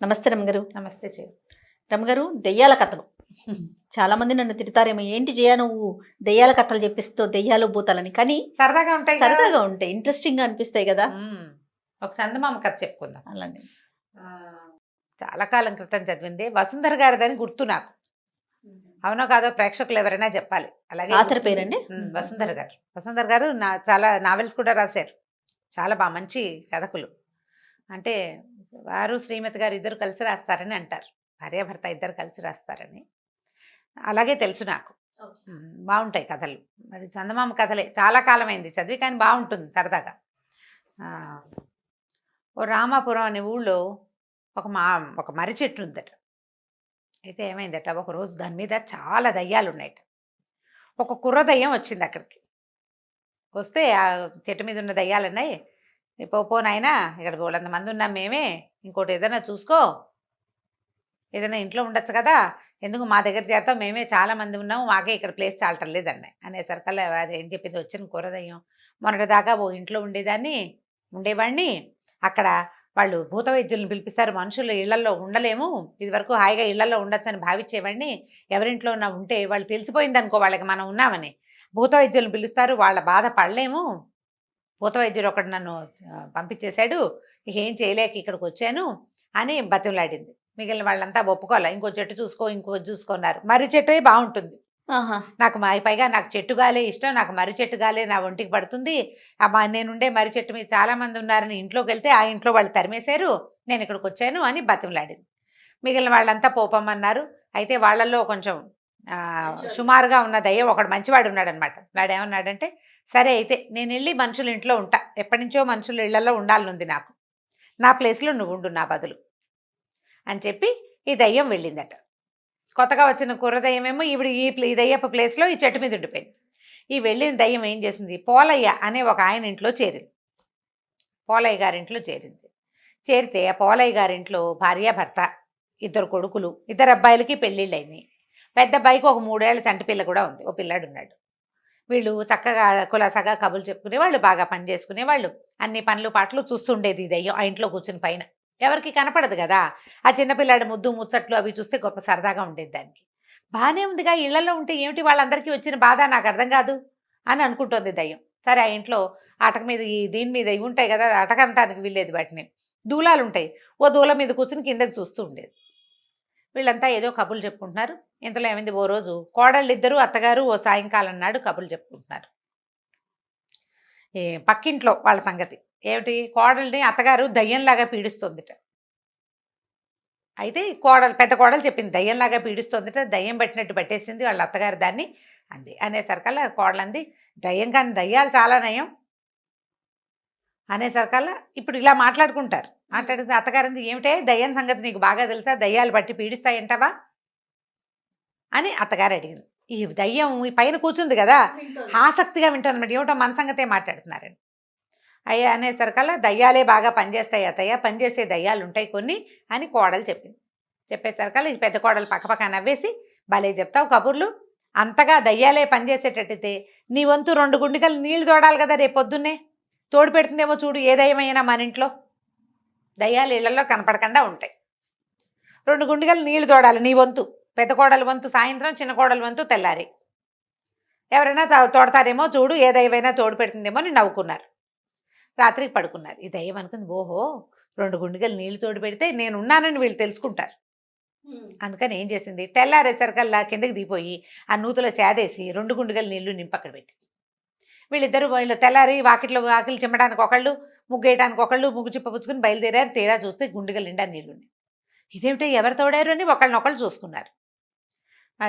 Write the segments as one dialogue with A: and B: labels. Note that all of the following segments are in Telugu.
A: నమస్తే రమగారు.
B: నమస్తే చె
A: రమగారు, దెయ్యాల కథలు చాలా మంది నన్ను తిడతారేమో, ఏంటి జయ నువ్వు దెయ్యాల కథలు చెప్పిస్తూ దెయ్యాలు భూతాలని. కానీ
B: సరదాగా ఉంటాయి కదా.
A: సరదాగా ఉంటాయి, ఇంట్రెస్టింగ్ గా అనిపిస్తాయి కదా.
B: ఒక చందమామ కథ చెప్పుకుందాం.
A: అలానే
B: చాలా కాలం క్రితం చదివింది, వసుంధర గారిదని గుర్తు నాకు. అవునో కాదో ప్రేక్షకులు ఎవరైనా చెప్పాలి. అలాగే
A: ఆథర్ పేరండి
B: వసుంధర గారు. వసుంధర గారు చాలా నావెల్స్ కూడా రాశారు. చాలా బాగా మంచి కథకులు. అంటే వారు శ్రీమతి గారు ఇద్దరు కలిసి రాస్తారని అంటారు. భార్యాభర్త ఇద్దరు కలిసి రాస్తారని అలాగే తెలుసు నాకు. బాగుంటాయి కథలు. అది చందమామ కథలే. చాలా కాలమైంది చదివి, కానీ బాగుంటుంది సరదాగా. ఓ రామాపురం అనే ఊళ్ళో ఒక మర్రి చెట్టు ఉందట. అయితే ఏమైందట, ఒకరోజు దాని మీద చాలా దయ్యాలు ఉన్నాయట. ఒక కుర్ర దయ్యం వచ్చింది అక్కడికి. వస్తే ఆ చెట్టు మీద ఉన్న దయ్యాలన్నాయి, పోనాయినా ఇక్కడ వాళ్ళంత మంది ఉన్నాం మేమే, ఇంకోటి ఏదైనా చూసుకో, ఏదైనా ఇంట్లో ఉండొచ్చు కదా, ఎందుకు మా దగ్గర చేరతాం, మేమే చాలా మంది ఉన్నాము, మాకే ఇక్కడ ప్లేస్ చాలటం లేదన్నాయి. అనేసరికల్లా అది ఏం చెప్పింది, వచ్చిన కుర్రదయ్యం, మొన్నటిదాకా ఓ ఇంట్లో ఉండేవాడిని, అక్కడ వాళ్ళు భూత వైద్యులను పిలిపిస్తారు, మనుషులు ఇళ్లలో ఉండలేము, ఇదివరకు హాయిగా ఇళ్లలో ఉండొచ్చని భావించేవాడిని, ఎవరింట్లో ఉన్నా ఉంటే వాళ్ళు తెలిసిపోయింది అనుకో వాళ్ళకి మనం ఉన్నామని, భూత వైద్యులను పిలుస్తారు, వాళ్ళ బాధ పడలేము, భూత వైద్యుడు ఒకడు నన్ను పంపించేశాడు, ఇక ఏం చేయలేక ఇక్కడికి వచ్చాను అని బతిమలాడింది. మిగిలిన వాళ్ళంతా ఒప్పుకోవాలి, ఇంకో చెట్టు చూసుకున్నారు. మర్రి చెట్టు బాగుంటుంది నాకు, పైగా నాకు చెట్టు గాలే ఇష్టం, నాకు మర్రి చెట్టు గాలే నా ఒంటికి పడుతుంది, నేనుండే మర్రి చెట్టు మీద చాలా మంది ఉన్నారని ఇంట్లోకి వెళ్తే ఆ ఇంట్లో వాళ్ళు తరిమేశారు, నేను ఇక్కడికి వచ్చాను అని బతిమలాడింది. మిగిలిన వాళ్ళంతా పోపమన్నారు. అయితే వాళ్ళల్లో కొంచెం సుమారుగా ఉన్న దయ్యం ఒకడు మంచివాడు ఉన్నాడు అనమాట. వాడు ఏమన్నాడంటే, సరే అయితే నేను వెళ్ళి మనుషుల ఇంట్లో ఉంటా, ఎప్పటి నుంచో మనుషుల ఇళ్లలో ఉండాలనుంది నాకు, నా ప్లేస్లో నువ్వు ఉండు నా బదులు అని చెప్పి ఈ దయ్యం వెళ్ళిందట. కొత్తగా వచ్చిన కుర్ర దయ్యమేమో ఈ దయ్యప్ప ప్లేస్లో ఈ చెట్టు మీద ఉండిపోయింది. ఈ వెళ్ళిన దయ్యం ఏం చేసింది, పోలయ్య అనే ఒక ఆయన ఇంట్లో చేరింది. పోలయ్య గారింట్లో చేరితే ఆ పోలయ్య గారింట్లో భార్యాభర్త, ఇద్దరు కొడుకులు, ఇద్దరు అబ్బాయిలకి పెళ్ళిళ్ళు అయినాయి. పెద్ద అబ్బాయికి ఒక 3 ఏళ్ల చంటి పిల్ల కూడా ఉంది, ఓ పిల్లాడు ఉన్నాడు. వీళ్ళు చక్కగా కులాసగా కబుర్లు చెప్పుకునేవాళ్ళు, బాగా పని చేసుకునేవాళ్ళు, అన్ని పనులు పాటలు చూస్తుండేది ఈ దయ్యం ఆ ఇంట్లో కూర్చుని. పైన ఎవరికి కనపడదు కదా, ఆ చిన్నపిల్లాడి ముద్దు ముచ్చట్లు అవి చూస్తే గొప్ప సరదాగా ఉండేది దానికి. బాగానే ఉందిగా, ఇళ్లలో ఉంటే ఏమిటి వాళ్ళందరికీ వచ్చిన బాధ నాకు అర్థం కాదు అని అనుకుంటోంది దయ్యం. సరే, ఆ ఇంట్లో అటక మీద దీని మీద ఇవి ఉంటాయి కదా, అటకంటానికి వీల్లేదు, వాటిని దూలాలు ఉంటాయి, ఓ దూల మీద కూర్చుని కిందకి చూస్తూ ఉండేది. వీళ్ళంతా ఏదో కబుర్లు చెప్పుకుంటున్నారు. ఇంతలో ఏమైంది, ఓ రోజు కోడళ్ళిద్దరూ అత్తగారు ఓ సాయంకాలం నాడు కబుర్లు చెప్పుకుంటున్నారు. పక్కింట్లో వాళ్ళ సంగతి ఏమిటి, కోడల్ని అత్తగారు దయ్యంలాగా పీడిస్తోందిట. అయితే పెద్ద కోడలు చెప్పింది, దయ్యంలాగా పీడిస్తోందిట, దయ్యం పట్టినట్టు పట్టేసింది వాళ్ళ అత్తగారు దాన్ని అంది. అనేసరికల్లా కోడలంది, దయ్యం కానీ దయ్యాలు చాలా నయం అనేసరికల్లా ఇప్పుడు ఇలా మాట్లాడుకుంటారు. మాట్లాడితే అత్తగారింది, ఏమిటే దయ్యం సంగతి నీకు బాగా తెలుసా, దయ్యాలు బట్టి పీడిస్తాయంటావా అని అత్తగారు అడిగింది. ఈ దయ్యం ఈ పైన కూర్చుంది కదా, ఆసక్తిగా వింటుంది అన్నమాట, ఏమిటో మన సంగతే మాట్లాడుతున్నారని. అయ్యా అనేసరికల్లా, దయ్యాలే బాగా పనిచేస్తాయి అత్తయ్య, పనిచేసే దయ్యాలు ఉంటాయి కొన్ని అని కోడలు చెప్పింది. చెప్పేసరికల్లా ఈ పెద్ద కోడలు పక్కపక్క నవ్వేసి, భలే చెప్తావు కబుర్లు, అంతగా దయ్యాలే పనిచేసేటట్టయితే నీ వంతు 2 గుండికలు నీళ్లు తోడాలి కదా, రేపు పొద్దున్నే తోడు పెడుతుందేమో చూడు, ఏ దయ్యమైనా మన ఇంట్లో దయ్యాలు ఇళ్లలో కనపడకుండా ఉంటాయి, 2 గుండికలు నీళ్లు తోడాలి నీ వంతు, పెద్ద కోడల వంతు సాయంత్రం, చిన్న కోడల వంతు తెల్లారి, ఎవరైనా తోడతారేమో చూడు, ఏ దయ్యమైనా తోడు పెడుతుందేమో అని నవ్వుకున్నారు. రాత్రికి పడుకున్నారు. ఈ దయ్యం అనుకుంది, ఓహో 2 గుండికలు నీళ్లు తోడు పెడితే నేనున్నానని వీళ్ళు తెలుసుకుంటారు. అందుకని ఏం చేసింది, తెల్లారేసరికల్లా కిందకి దిగిపోయి ఆ నూతులో చేదేసి 2 గుండికలు నీళ్లు నింపక్కడ పెట్టి, వీళ్ళు తెల్లారి వాకిలు చిమ్మడానికి ఒకళ్ళు, ముగ్గేయడానికి ఒకళ్ళు, ముగ్గు చిప్ప పుచ్చుకుని బయలుదేరారు. తీరా చూస్తే గుండికలు నిండా నీళ్లుండి, ఇదేమిటో ఎవరు తోడారు అని ఒకళ్ళనొకళ్ళు చూసుకున్నారు.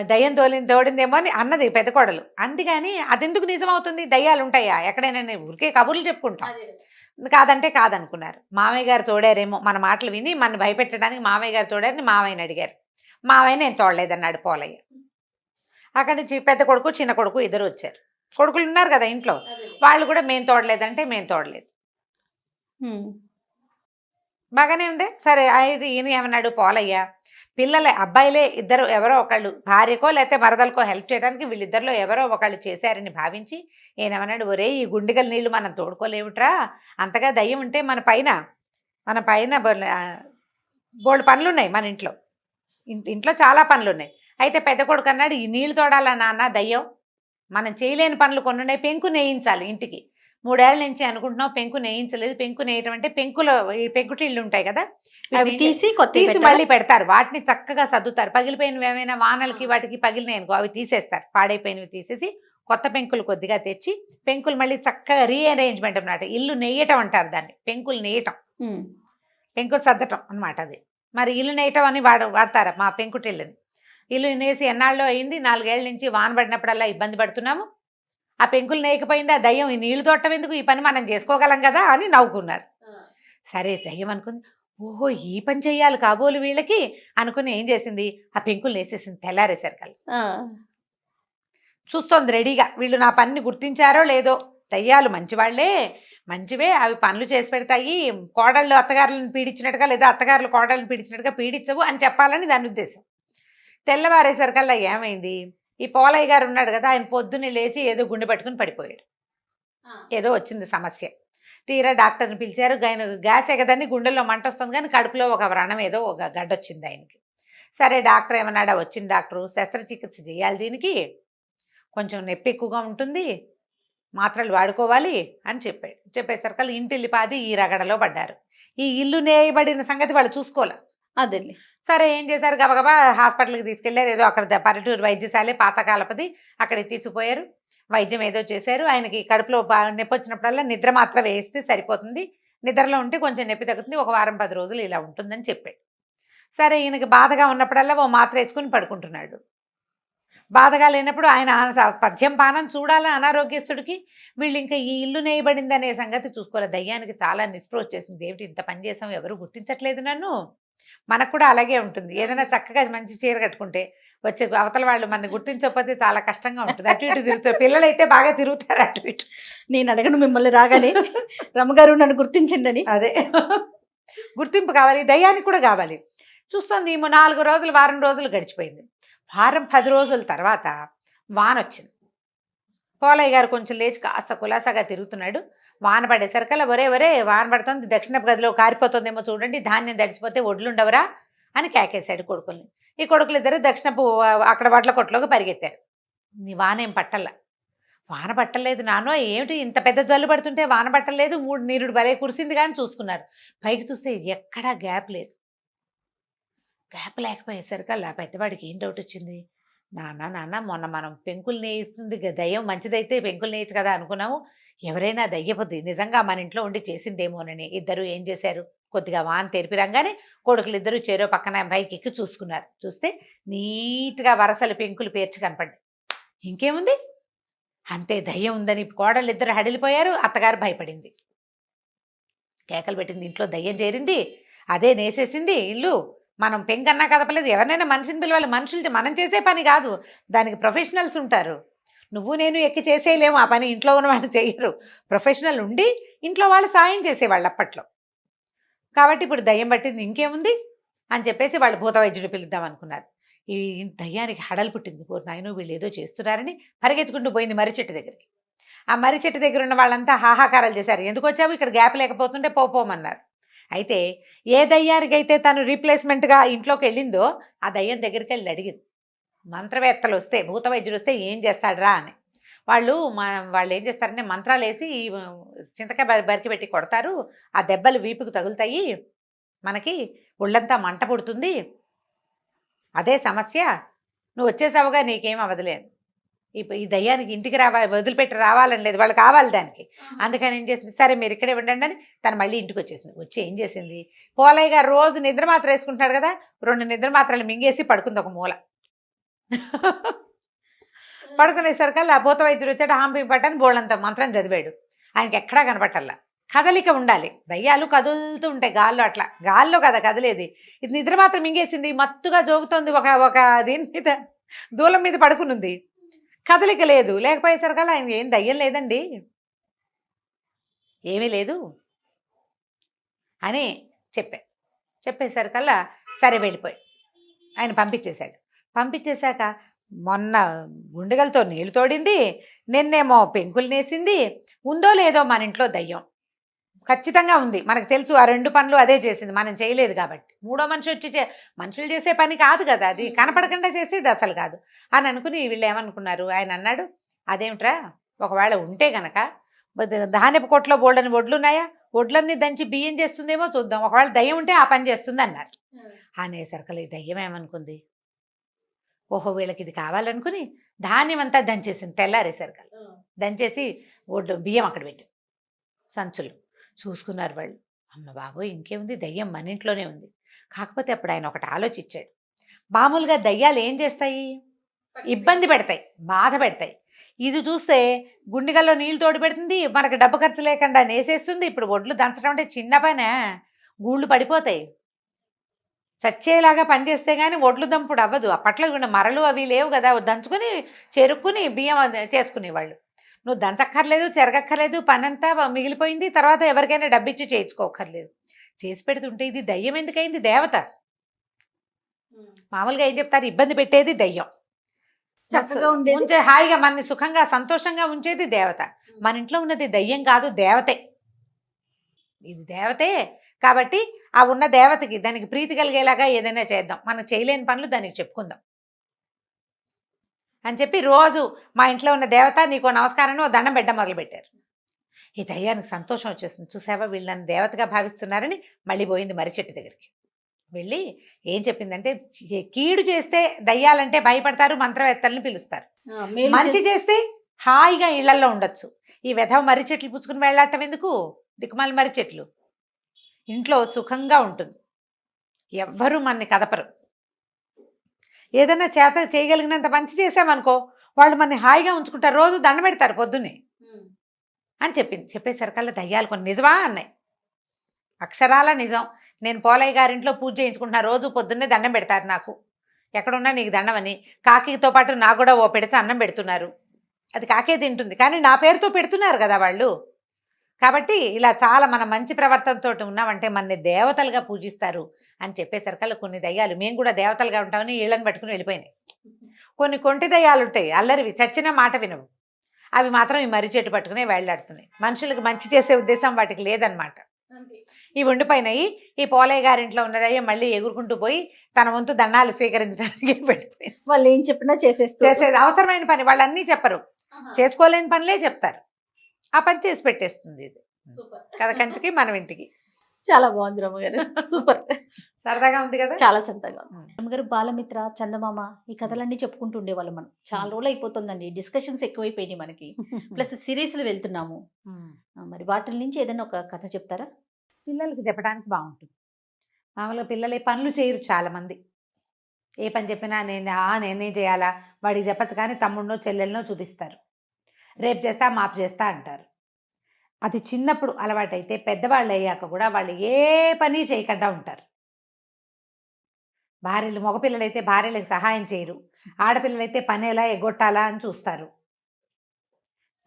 B: దయ్యం తోడిందేమో అని అన్నది పెద్ద కోడలు. అందుకని అదెందుకు నిజమవుతుంది, దయ్యాలు ఉంటాయా ఎక్కడైనా, ఊరికే కబుర్లు చెప్పుకుంటాం, కాదంటే కాదనుకున్నారు. మామయ్య గారు తోడారేమో, మన మాటలు విని మన భయపెట్టడానికి మామయ్య గారు తోడారని మామయ్యని అడిగారు. మామయ్య నేను తోడలేదన్నాడు పోలయ్య. అక్కడి నుంచి పెద్ద కొడుకు చిన్న కొడుకు ఇద్దరు వచ్చారు. కొడుకులు ఉన్నారు కదా ఇంట్లో, వాళ్ళు కూడా మేము తోడలేదంటే మేము తోడలేదు. బాగానే ఉంది. సరే, ఇది ఈయన ఏమన్నాడు పోలయ్య, అబ్బాయిలే ఇద్దరు ఎవరో ఒకళ్ళు భార్యకో లేకపోతే మరదలకో హెల్ప్ చేయడానికి వీళ్ళిద్దరిలో ఎవరో ఒకళ్ళు చేశారని భావించి ఏమన్నాడు, ఒరే ఈ గుండిగల నీళ్లు మనం తోడుకోలేవుట్రా, అంతగా దయ్యం ఉంటే మన పైన బోల్డ్ పనులు ఉన్నాయి మన ఇంట్లో. ఇంట్లో చాలా పనులు ఉన్నాయి. అయితే పెద్ద కొడుకు అన్నాడు, ఈ నీళ్ళు తోడాలా నాన్న దయ్యం, మనం చేయలేని పనులు కొన్ని ఉన్నాయి, పెంకు నేయించాలి ఇంటికి. 3 ఏళ్ల నుంచి అనుకుంటున్నాం, పెంకు నేయించలేదు. పెంకు నేయటం అంటే పెంకులో ఈ పెంకుటిళ్ళు ఉంటాయి కదా,
A: అవి తీసి
B: తీసి మళ్ళీ పెడతారు. వాటిని చక్కగా సర్దుతారు. పగిలిపోయినవి ఏమైనా వానలకి వాటికి పగిలినాయి అనుకో అవి తీసేస్తారు. పాడైపోయినవి తీసేసి కొత్త పెంకులు కొద్దిగా తెచ్చి పెంకులు మళ్ళీ చక్కగా రీఅరేంజ్మెంట్ అన్నమాట. ఇల్లు నెయ్యటం అంటారు దాన్ని, పెంకులు నెయ్యటం, పెంకులు సర్దటం అనమాట అది. మరి ఇల్లు నేయటం అని వాడతారు మా పెంకుటిల్లుని. ఇల్లు నేసి ఎన్నాళ్ళలో అయింది, 4 ఏళ్ల నుంచి వాన పడినప్పుడల్లా ఇబ్బంది పడుతున్నాము. ఆ పెంకులు నేయకపోయింది, ఆ దయ్యం ఈ నీళ్లు తోటం ఎందుకు, ఈ పని మనం చేసుకోగలం కదా అని నవ్వుకున్నారు. సరే దయ్యం అనుకుంది, ఓహో ఈ పని చెయ్యాలి కాబోలు వీళ్ళకి అనుకుని ఏం చేసింది, ఆ పెంకులు నేసేసింది. తెల్లారేసరికల్లా చూస్తోంది రెడీగా, వీళ్ళు నా పనిని గుర్తించారో లేదో. దయ్యాలు మంచివాళ్లే, మంచివే, అవి పనులు చేసి పెడతాయి, కోడళ్ళు అత్తగారులను పీడించినట్టుగా లేదా అత్తగారులు కోడళ్ళని పీడించినట్టుగా పీడించవు అని చెప్పాలని దాని ఉద్దేశం. తెల్లవారేసరికల్లా ఏమైంది, ఈ పోలయ్య గారు ఉన్నాడు కదా, ఆయన పొద్దున్నే లేచి ఏదో గుండె పట్టుకుని పడిపోయాడు. ఏదో వచ్చింది సమస్య. తీరా డాక్టర్ని పిలిచారు. గ్యాస్ ఎగదని గుండెల్లో మంట వస్తుంది కానీ కడుపులో ఒక వ్రణం ఏదో ఒక గడ్డ వచ్చింది ఆయనకి. సరే డాక్టర్ ఏమన్నాడా, వచ్చిన డాక్టరు శస్త్రచికిత్స చేయాలి, దీనికి కొంచెం నొప్పి ఎక్కువగా ఉంటుంది, మాత్రలు వాడుకోవాలి అని చెప్పాడు. చెప్పేసరికి ఇంటిల్లిపాది ఈ రగడలో పడ్డారు. ఈ ఇల్లు నేయబడిన సంగతి వాళ్ళు చూసుకోలే.
A: అదే
B: సరే ఏం చేశారు, గబగబా హాస్పిటల్కి తీసుకెళ్లారు. ఏదో అక్కడ పల్లెటూరు వైద్యశాలే పాతకాలపది, అక్కడికి తీసుకుపోయారు. వైద్యం ఏదో చేశారు. ఆయనకి కడుపులో నొప్పి వచ్చినప్పుడల్లా నిద్ర మాత్రం వేస్తే సరిపోతుంది, నిద్రలో ఉంటే కొంచెం నొప్పి తగ్గుతుంది, ఒక వారం 10 రోజులు ఇలా ఉంటుందని చెప్పాడు. సరే ఈయనకి బాధగా ఉన్నప్పుడల్లా ఓ మాత్ర వేసుకుని పడుకుంటున్నాడు. బాధగా లేనప్పుడు ఆయన పథ్యం పానం చూడాలా అనారోగ్యస్తుడికి. వీళ్ళు ఇంకా ఈ ఇల్లు నేయబడింది అనే సంగతి చూసుకోవాలి. దయ్యానికి చాలా నిస్పృహ వచ్చేసింది, ఏమిటి ఇంత పని చేసాం, ఎవరు గుర్తించట్లేదు నన్ను. మనకు కూడా అలాగే ఉంటుంది, ఏదైనా చక్కగా మంచి చీర కట్టుకుంటే వచ్చే అవతల వాళ్ళు మన గుర్తించకపోతే చాలా కష్టంగా ఉంటుంది. అటు ఇటు తిరుగుతారు, పిల్లలు అయితే బాగా తిరుగుతారు అటు ఇటు.
A: నేను అడగను మిమ్మల్ని రాగానే, రమ్మగారు నన్ను గుర్తించిందని.
B: అదే గుర్తింపు కావాలి, దయ్యానికి కూడా కావాలి. చూస్తుంది 4 రోజులు వారం రోజులు గడిచిపోయింది. వారం 10 రోజుల తర్వాత వాన వచ్చింది. పోలయ్య గారు కొంచెం లేచి కాస్త కులాసాగా తిరుగుతున్నాడు. వాన పడేసరికల్లా ఒరే వాన పడుతుంది, దక్షిణపు గదిలో కారిపోతుందేమో చూడండి, ధాన్యం తడిసిపోతే ఒడ్లుండవరా అని కేకేశాడు కొడుకుల్ని. ఈ కొడుకులు ఇద్దరు దక్షిణపు అక్కడ వడ్ల కొట్లోకి పరిగెత్తారు. నీ వాన ఏం పట్టల్లా. వాన పట్టలేదు నాన్నో, ఏమిటి ఇంత పెద్ద జల్లు పడుతుంటే వాన పట్టలేదు, 3 నీరుడు భలే కురిసింది కానీ చూసుకున్నారు. పైకి చూస్తే ఎక్కడా గ్యాప్ లేదు. గ్యాప్ లేకపోయేసరికల్లా పెద్దవాడికి ఏం డౌట్ వచ్చింది, నాన్న మొన్న మనం పెంకులు నేయిస్తుంది దయ్యం మంచిదైతే పెంకులు నేయచ్చు కదా అనుకున్నాము, ఎవరైనా దయ్యపోద్ది నిజంగా మన ఇంట్లో ఉండి చేసిందేమోనని. ఇద్దరు ఏం చేశారు, కొద్దిగా వాన తెరిపిరంగానే కొడుకులు ఇద్దరు చెరో పక్కన బైక్ ఎక్కి చూసుకున్నారు. చూస్తే నీట్గా వరసలు పెంకులు పేర్చి కనపడ్డాయి. ఇంకేముంది, అంతే దయ్యం ఉందని కోడళ్ళు ఇద్దరు హడిలిపోయారు. అత్తగారు భయపడింది, కేకలు పెట్టింది, ఇంట్లో దయ్యం చేరింది, అదే నేసేసింది ఇల్లు, మనం పెంకన్నా కదపలేదు. ఎవరినైనా మనిషిని పిలవాలి, మనుషులు మనం చేసే పని కాదు, దానికి ప్రొఫెషనల్స్ ఉంటారు. నువ్వు నేను ఎక్కి చేసేయలేము ఆ పని, ఇంట్లో ఉన్న వాళ్ళు చేయరు. ప్రొఫెషనల్ ఉండి ఇంట్లో వాళ్ళు సాయం చేసేవాళ్ళు అప్పట్లో. కాబట్టి ఇప్పుడు దయ్యం పట్టింది, ఇంకేముంది అని చెప్పేసి వాళ్ళు భూత వైద్యుడు పిలుద్దాం అనుకున్నారు. ఈ దయ్యానికి హడలు పుట్టింది. నాయనో వీళ్ళు ఏదో చేస్తున్నారని పరిగెత్తుకుంటూ పోయింది మర్రి చెట్టు దగ్గరికి. ఆ మర్రి చెట్టు దగ్గర ఉన్న వాళ్ళంతా హాహాకారాలు చేశారు. ఎందుకు వచ్చావు, ఇక్కడ గ్యాప్ లేకపోతుంటే పోమన్నారు. అయితే ఏ దయ్యానికైతే తను రీప్లేస్మెంట్గా ఇంట్లోకి వెళ్ళిందో ఆ దయ్యం దగ్గరికి వెళ్ళి అడిగింది, మంత్రవేత్తలు వస్తే భూత వైద్యుడు వస్తే ఏం చేస్తాడరా అని. వాళ్ళు ఏం చేస్తారంటే మంత్రాలు వేసి చింతకాయ బరికి పెట్టి కొడతారు, ఆ దెబ్బలు వీపుకు తగులుతాయి, మనకి ఒళ్ళంతా మంట పుడుతుంది, అదే సమస్య, నువ్వు వచ్చేసావుగా నీకేం అవ్వదులేదు. ఈ దయ్యానికి ఇంటికి వదిలిపెట్టి రావాలని లేదు, వాళ్ళు కావాలి దానికి. అందుకని ఏం చేసింది, సరే మీరు ఇక్కడే ఉండండి అని తను మళ్ళీ ఇంటికి వచ్చేసింది. వచ్చి ఏం చేసింది, పోలయ్య గారు రోజు నిద్ర మాత్ర వేసుకుంటున్నాడు కదా, 2 నిద్ర మాత్రలు మింగేసి పడుకుంది ఒక మూల. పడుకునేసరికల్లా భూత వైద్యుడు వచ్చాడు, హాంపి పట్టని బోళ్ళంత మంత్రం చదివాడు. ఆయనకి ఎక్కడా కనపట్టల్లా. కదలిక ఉండాలి, దయ్యాలు కదులుతూ ఉంటాయి గాల్లో, అట్లా గాల్లో కదా కదిలేది. ఇది నిద్ర మాత్రం మింగేసింది, మత్తుగా జోగుతోంది, ఒక దీని మీద దూలం మీద పడుకునుంది, కదలిక లేదు. లేకపోయేసరికల్లా ఆయన ఏం దయ్యం లేదండి, ఏమీ లేదు అని చెప్పేసరికల్లా సరే వెళ్ళిపోయి ఆయన పంపించేశాక మొన్న గుండెగలతో నీళ్లు తోడింది, నిన్నేమో పెంకులు నేసింది, ఉందో లేదో మన ఇంట్లో దయ్యం, ఖచ్చితంగా ఉంది. మనకు తెలుసు ఆ 2 పనులు అదే చేసింది. మనం చేయలేదు కాబట్టి. మూడో మనిషి వచ్చి మనుషులు చేసే పని కాదు కదా అది. కనపడకుండా చేసేది అసలు కాదు. అని అనుకుని వీళ్ళు ఏమనుకున్నారు, ఆయన అన్నాడు, "అదేమిట్రా ఒకవేళ ఉంటే గనక ధాన్యపు కొట్లో బోల్డని వడ్లున్నాయా? వడ్లన్నీ దంచి బియ్యం చేస్తుందేమో చూద్దాం. ఒకవేళ దయ్యం ఉంటే ఆ పని చేస్తుంది" అన్నారు. అనేసరికలు ఈ దయ్యం ఏమనుకుంది, ఓహో వీళ్ళకి ఇది కావాలనుకుని ధాన్యం అంతా దంచేసింది. తెల్లారేసరికలు దంచేసి బియ్యం అక్కడ పెట్టి సంచులు చూసుకున్నారు వాళ్ళు. అమ్మ బాబోయ్ ఇంకేముంది, దయ్యం మన ఇంట్లోనే ఉంది. కాకపోతే అప్పుడు ఆయన ఒకటి ఆలోచించాడు. మామూలుగా దయ్యాలు ఏం చేస్తాయి, ఇబ్బంది పెడతాయి, బాధ పెడతాయి. ఇది చూస్తే గుండెగల్లో నీళ్ళు తోడు పెడుతుంది, మనకు డబ్బు ఖర్చు లేకుండా నేసేస్తుంది. ఇప్పుడు ఒడ్లు దంచడం అంటే చిన్న పనే, గూళ్ళు పడిపోతాయి. చచ్చేలాగా పనిచేస్తే కానీ ఒడ్లు దంపుడు అవ్వదు. అప్పట్లో మరలు అవి లేవు కదా, దంచుకొని చెరుక్కుని బియ్యం చేసుకునేవాళ్ళు. నువ్వు దంచక్కర్లేదు, చెరగక్కర్లేదు, పనంతా మిగిలిపోయింది. తర్వాత ఎవరికైనా డబ్బిచ్చి చేయించుకోక్కర్లేదు. చేసి పెడుతుంటే ఇది దయ్యం ఎందుకైంది, దేవత. మామూలుగా ఏం చెప్తారు, ఇబ్బంది పెట్టేది దయ్యం,
A: చక్కగా ఉండేది
B: హాయిగా మనని సుఖంగా సంతోషంగా ఉంచేది దేవత. మన ఇంట్లో ఉన్నది దయ్యం కాదు, దేవతే. ఇది దేవతే కాబట్టి ఆ ఉన్న దేవతకి దానికి ప్రీతి కలిగేలాగా ఏదైనా చేద్దాం. మనం చేయలేని పనులు దానికి చెప్పుకుందాం అని చెప్పి రోజు మా ఇంట్లో ఉన్న దేవత నీకో నమస్కారం ఓ దండం పెట్టడం మొదలుపెట్టారు. ఈ దయ్యానికి సంతోషం వచ్చేస్తుంది. చూసావా వీళ్ళు నన్ను దేవతగా భావిస్తున్నారని మళ్ళీ పోయింది మర్రి చెట్టు దగ్గరికి. వెళ్ళి ఏం చెప్పిందంటే, కీడు చేస్తే దయ్యాలంటే భయపడతారు, మంత్రవేత్తల్ని పిలుస్తారు. మంచి చేస్తే హాయిగా ఇళ్లల్లో ఉండొచ్చు. ఈ వెధవ మర్రి చెట్లు పుచ్చుకుని వెళ్ళాటం ఎందుకు, దిక్కుమాలి మర్రి చెట్లు. ఇంట్లో సుఖంగా ఉంటుంది, ఎవ్వరూ మనని కదపరు. ఏదైనా చేత చేయగలిగినంత మంచి చేసామనుకో వాళ్ళు మనని హాయిగా ఉంచుకుంటారు, రోజు దండం పెడతారు పొద్దున్నే అని చెప్పింది. చెప్పేసరికల్లా దయ్యాలు కొన్ని నిజమా అన్నాయి. అక్షరాల నిజం. నేను పోలయ్య గారింట్లో పూజ చేయించుకుంటున్నా, రోజు పొద్దున్నే దండం పెడతారు నాకు, ఎక్కడున్నా నీకు దండం అని. కాకితో పాటు నాకు కూడా ఓ పెడితే అన్నం పెడుతున్నారు, అది కాకే తింటుంది కానీ నా పేరుతో పెడుతున్నారు కదా వాళ్ళు. కాబట్టి ఇలా చాలా మన మంచి ప్రవర్తనతో ఉన్నామంటే మనని దేవతలుగా పూజిస్తారు అని చెప్పేసరికల్లా కొన్ని దయ్యాలు మేము కూడా దేవతలుగా ఉంటామని ఇళ్ళని పట్టుకుని వెళ్ళిపోయినాయి. కొన్ని కొంటి దయ్యాలు ఉంటాయి, అల్లరివి, చచ్చిన మాట వినవు. అవి మాత్రం ఈ మర్రి చెట్టు పట్టుకుని వేళ్లాడుతున్నాయి. మనుషులకు మంచి చేసే ఉద్దేశం వాటికి లేదనమాట. ఇవి ఉండిపోయినాయి. ఈ పోలయ్య గారింట్లో ఉన్నదయ్యే మళ్ళీ ఎగురుకుంటూ పోయి తన వంతు దండాలు స్వీకరించడానికి వెళ్ళిపోయింది.
A: వాళ్ళు ఏం చెప్పినా చేసేది
B: అవసరమైన పని వాళ్ళు అన్నీ చెప్పరు, చేసుకోలేని పనులే చెప్తారు. ఆ పని చేసి పెట్టేస్తుంది ఇది కథ కంచికి మనం ఇంటికి.
A: చాలా బాగుంది రమ్మగారు, సూపర్,
B: సరదాగా ఉంది కదా,
A: చాలా సరదాగా. రమ్మగారు బాలమిత్ర, చందమామ ఈ కథలన్నీ చెప్పుకుంటూ ఉండేవాళ్ళం మనం. చాలా రోజులు అయిపోతుందండి, డిస్కషన్స్ ఎక్కువైపోయినాయి మనకి, ప్లస్ సిరీస్లు వెళ్తున్నాము. మరి వాటి నుంచి ఏదైనా ఒక కథ చెప్తారా?
B: పిల్లలకి చెప్పడానికి బాగుంటుంది. మామూలుగా పిల్లలు ఏ పనులు చేయరు చాలామంది. ఏ పని చెప్పినా నేనే చేయాలా, వాడికి చెప్పచ్చు కానీ తమ్ముడినో చెల్లెలనో చూపిస్తారు. రేపు చేస్తా మాపు చేస్తా అంటారు. అది చిన్నప్పుడు అలవాటైతే పెద్దవాళ్ళు అయ్యాక కూడా వాళ్ళు ఏ పని చేయకుండా ఉంటారు. భార్యలు, మగపిల్లలైతే భార్యలకు సహాయం చేయరు, ఆడపిల్లలైతే పని ఎలా ఎగ్గొట్టాలా అని చూస్తారు.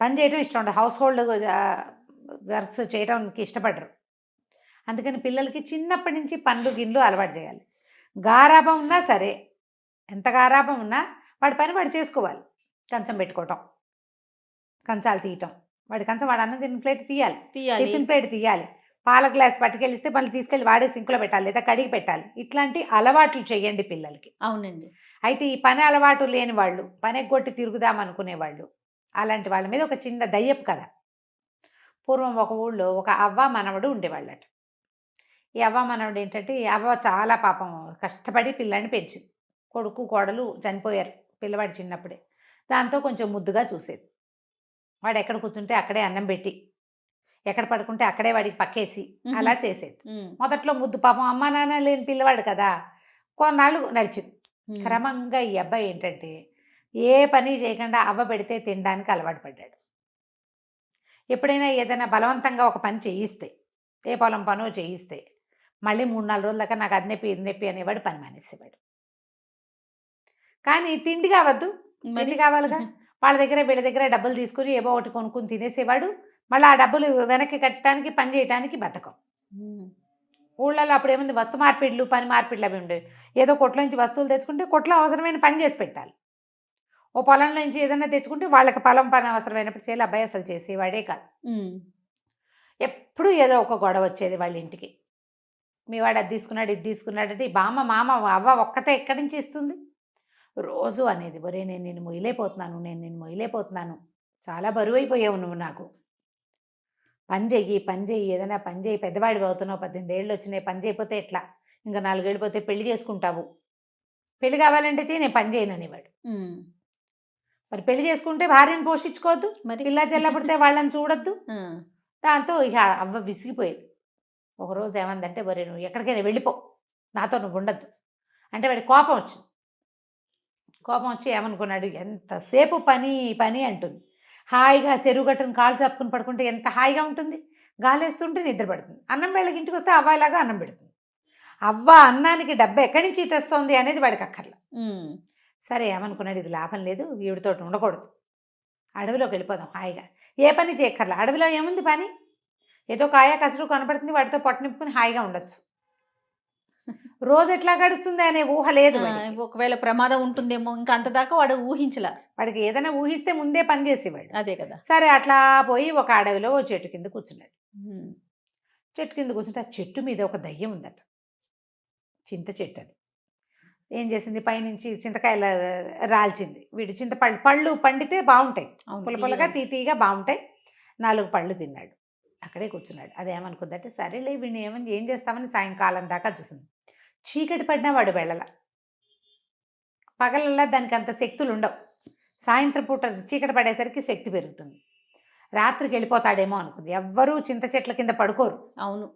B: పని చేయడం ఇష్టం ఉండదు, హౌస్ హోల్డ్ వర్క్స్ చేయడానికి ఇష్టపడరు. అందుకని పిల్లలకి చిన్నప్పటి నుంచి పండ్లు గిన్నెలు అలవాటు చేయాలి. గారాబం ఉన్నా సరే, ఎంత గారాబం ఉన్నా వాడి పని వాడు చేసుకోవాలి. కంచం పెట్టుకోవటం, కంచాలు తీయటం, వాడి కంచం వాడు అన్నం తిన్న ప్లేట్ తీయాలి, టిఫిన్ ప్లేట్ తీయాలి, పాల గ్లాస్ పట్టుకెళ్ళిస్తే మళ్ళీ తీసుకెళ్ళి వాడే సింకులో పెట్టాలి లేదా కడిగి పెట్టాలి. ఇట్లాంటి అలవాట్లు చేయండి పిల్లలకి.
A: అవునండి.
B: అయితే ఈ పని అలవాటు లేని వాళ్ళు, పని ఎగ్గొట్టి తిరుగుదాం అనుకునేవాళ్ళు, అలాంటి వాళ్ళ మీద ఒక చిన్న దయ్యపు కథ. పూర్వం ఒక ఊళ్ళో ఒక అవ్వ మనవడు ఉండేవాళ్ళట. ఈ అవ్వ మనవడు ఏంటంటే, ఈ అవ్వ చాలా పాపం కష్టపడి పిల్లాడిని పెంచింది. కొడుకు కోడలు చనిపోయారు పిల్లవాడు చిన్నప్పుడే. దాంతో కొంచెం ముద్దుగా చూసేది. వాడు ఎక్కడ కూర్చుంటే అక్కడే అన్నం పెట్టి, ఎక్కడ పడుకుంటే అక్కడే వాడికి పక్కేసి అలా చేసేది. మొదట్లో ముద్దు, పాపం అమ్మ నాన్న లేని పిల్లవాడు కదా, కొన్నాళ్ళు నడిచింది. క్రమంగా ఈ అబ్బాయి ఏంటంటే ఏ పని చేయకుండా అవ్వ పెడితే తినడానికి అలవాటు పడ్డాడు. ఎప్పుడైనా ఏదైనా బలవంతంగా ఒక పని చేయిస్తే, ఏ పొలం పనో చేయిస్తే మళ్ళీ 3-4 రోజుల దాకా నాకు అది నొప్పి ఇది నొప్పి అనేవాడు, పని మానేసేవాడు. కానీ తిండి కావద్దు, తిండి కావాలిగా, వాళ్ళ దగ్గర వీళ్ళ దగ్గర డబ్బులు తీసుకుని ఏవో ఒకటి కొనుక్కుని తినేసేవాడు. మళ్ళీ ఆ డబ్బులు వెనక్కి కట్టడానికి, పని చేయడానికి బద్ధకం. ఊళ్ళలో అప్పుడు ఏముంది, వస్తు మార్పిడ్లు, పని మార్పిడ్లు అవి ఉండేవి. ఏదో కొట్లో నుంచి వస్తువులు తెచ్చుకుంటే కొట్లో అవసరమైన పని చేసి పెట్టాలి. ఓ పొలంలో నుంచి ఏదైనా తెచ్చుకుంటే వాళ్ళకి పొలం పని అవసరమైనప్పుడు చేయాలి. అబ్బాయి అసలు చేసేవాడే కాదు. ఎప్పుడు ఏదో ఒక గొడవ వచ్చేది వాళ్ళ ఇంటికి. మీ వాడు అది తీసుకున్నాడు ఇది తీసుకున్నాడు అంటే ఈ బామ్మ మామ అవ్వ ఒక్కతే ఎక్కడి నుంచి ఇస్తుంది. రోజు అనేది ఒరే నేను నిన్ను మొయ్యలేకపోతున్నాను, చాలా బరువు అయిపోయావు నువ్వు, నాకు పని చెయ్యి ఏదైనా పని చెయ్యి, పెద్దవాడివి అవుతున్నావు, 18 ఏళ్ళు వచ్చినాయి, పని చేయకపోతే ఎట్లా, ఇంకా 4 ఏళ్ళు పోతే పెళ్లి చేసుకుంటావు, పెళ్లి కావాలంటే నేను పని చేయను అనేవాడు. మరి పెళ్లి చేసుకుంటే భార్యను పోషించుకోవద్దు,
A: మరి
B: పిల్ల చెల్ల పుడితే వాళ్ళని చూడొద్దు. దాంతో ఇక అవ్వ విసిగిపోయేది. ఒకరోజు ఏమందంటే ఒరే నువ్వు ఎక్కడికైనా వెళ్ళిపో, నాతో నువ్వు ఉండద్దు అంటే వాడికి కోపం వచ్చింది. కోపం వచ్చి ఏమనుకున్నాడు, ఎంతసేపు పని పని అంటుంది, హాయిగా చెరువు గట్టును కాళ్ళు చాపుకుని పడుకుంటే ఎంత హాయిగా ఉంటుంది, గాలేస్తుంటే నిద్ర పడుతుంది. అన్నం వేళకి ఇంటికి వస్తే అవ్వాయిలాగా అన్నం పెడుతుంది. అవ్వ అన్నానికి డబ్బు ఎక్కడి నుంచి తెస్తోంది అనేది వాడికి అక్కర్లా. సరే ఏమనుకున్నాడు, ఇది లాభం లేదు, వీడితో ఉండకూడదు, అడవిలోకి వెళ్ళిపోదాం హాయిగా, ఏ పని చేయక్కర్లా, అడవిలో ఏముంది పని, ఏదో కాయ కసరు కనపడుతుంది, వాటితో పొట్ట నింపుకుని హాయిగా ఉండొచ్చు. రోజు ఎట్లా గడుస్తుంది అనే ఊహ లేదు వాడికి.
A: ఒకవేళ ప్రమాదం ఉంటుందేమో ఇంకా అంతదాకా వాడు ఊహించలా.
B: వాడికి ఏదైనా ఊహిస్తే ముందే పని చేసేవాడు.
A: అదే కదా.
B: సరే అట్లా పోయి ఒక అడవిలో ఓ చెట్టు కింద కూర్చున్నాడు. చెట్టు కింద కూర్చుంటే ఆ చెట్టు మీద ఒక దయ్యం ఉందట, చింత చెట్టు. అది ఏం చేసింది, పైనుంచి చింతకాయలు రాల్చింది. వీడు పళ్ళు పండితే బాగుంటాయి, పుల్లపుల్లగా తీతీగా బాగుంటాయి, 4 పళ్ళు తిన్నాడు. అక్కడే కూర్చున్నాడు. అదేమనుకుందంటే సరేలే వీడిని ఏం చేస్తామని సాయంకాలం దాకా చూసింది. చీకటి పడినా వాడు వెళ్ళల. పగలల్లా దానికి అంత శక్తులు ఉండవు, సాయంత్రం పూట చీకటి పడేసరికి శక్తి పెరుగుతుంది. రాత్రికి వెళ్ళిపోతాడేమో అనుకుంది. ఎవ్వరూ చింత చెట్ల కింద పడుకోరు.
A: అవును,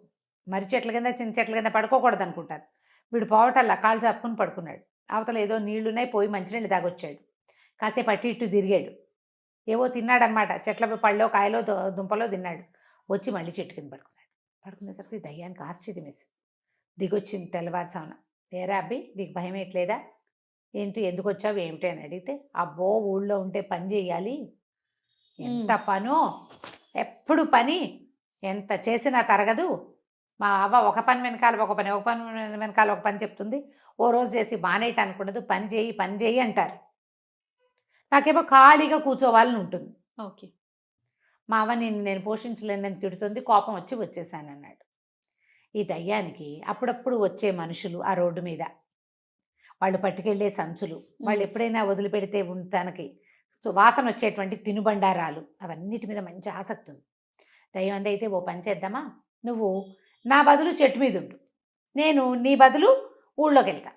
B: మర్రి చెట్ల కింద చింత చెట్ల కింద పడుకోకూడదు అనుకుంటారు. వీడు పోవటల్లా కాళ్ళు చాపుకుని పడుకున్నాడు. అవతల ఏదో నీళ్లున్నాయి, పోయి మంచినీళ్ళు తాగొచ్చాడు. కాసేపు అటు ఇటు తిరిగాడు, ఏవో తిన్నాడనమాట, చెట్ల పళ్ళో కాయలో దుంపలో తిన్నాడు. వచ్చి మళ్ళీ చెట్టు కింద పడుకున్నాడు. పడుకునేసరికి దయ్యానికి ఆశ్చర్యం వేసింది. దిగొచ్చింది తెల్లవారుసామున. ఏరా అబ్బి నీకు భయం ఎట్లేదా, ఏంటి ఎందుకు వచ్చావు ఏమిటి అని అడిగితే, అబ్బో ఊళ్ళో ఉంటే పని చేయాలి, ఎంత పనో, ఎప్పుడు పని, ఎంత చేసినా తరగదు, మా అవ్వ ఒక పని వెనకాల ఒక పని వెనకాల ఒక పని చెప్తుంది, ఓ రోజు చేసి మానేయటం అనుకున్నది, పని చేయి అంటారు, నాకేమో ఖాళీగా కూర్చోవాలని ఉంటుంది.
A: ఓకే,
B: మా అవ్వ నేను పోషించలేనని తిడుతుంది, కోపం వచ్చేసాను అన్నాడు. ఈ దయ్యానికి అప్పుడప్పుడు వచ్చే మనుషులు ఆ రోడ్డు మీద, వాళ్ళు పట్టుకెళ్ళే సంచులు, వాళ్ళు ఎప్పుడైనా వదిలిపెడితే తనకి వాసన వచ్చేటువంటి తినుబండారాలు, అవన్నిటి మీద మంచి ఆసక్తి ఉంది. దయ్యం అయితే ఓ పని చేద్దామా, నువ్వు నా బదులు చెట్టు మీద ఉండు, నేను నీ బదులు ఊళ్ళోకి వెళ్తా,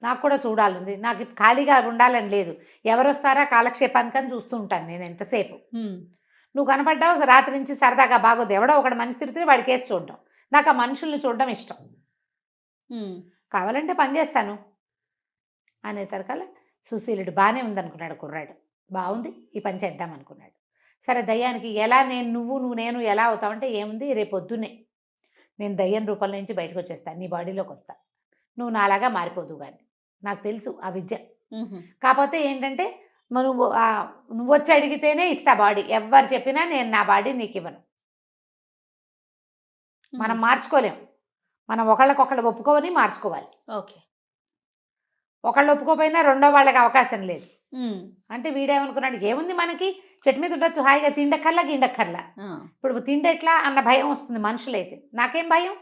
B: నాకు కూడా చూడాలంది, నాకు ఖాళీగా ఉండాలని లేదు, ఎవరు వస్తారా కాలక్షేపానికని చూస్తూ ఉంటాను నేను ఎంతసేపు, నువ్వు కనపడ్డావు రాత్రి నుంచి సరదాగా బాగోదు, ఎవడో ఒకటి మనిషి తిరుగుతుంది వాడి కేసు చూడడం, నాకు ఆ మనుషుల్ని చూడడం ఇష్టం, కావాలంటే పని చేస్తాను అనేసరికల్లా సుశీలుడు బాగానే ఉందనుకున్నాడు కుర్రాడు, బాగుంది ఈ పని చేద్దాం అనుకున్నాడు. సరే దయ్యానికి ఎలా నువ్వు నేను ఎలా అవుతావంటే, ఏముంది రేపు పొద్దున్నే నేను దయ్యం రూపంలో నుంచి బయటకు వచ్చేస్తాను, నీ బాడీలోకి వస్తా, నువ్వు నాలాగా మారిపోదు కానీ, నాకు తెలుసు ఆ విద్య, కాకపోతే ఏంటంటే నువ్వు వచ్చి అడిగితేనే ఇస్తా బాడీ, ఎవరు చెప్పినా నేను నా బాడీ నీకు ఇవ్వను, మనం మార్చుకోలేం, మనం ఒకళ్ళకొకళ్ళు ఒప్పుకోవని మార్చుకోవాలి.
A: ఓకే,
B: ఒకళ్ళు ఒప్పుకోపోయినా రెండో వాళ్ళకి అవకాశం లేదు. అంటే వీడేమనుకున్నాడు, ఏముంది మనకి చెట్టు మీద ఉండొచ్చు హాయిగా, తిండక్కర్లా గిండక్కర్లా, ఇప్పుడు తిండెట్లా అన్న భయం వస్తుంది మనుషులైతే, నాకేం భయం,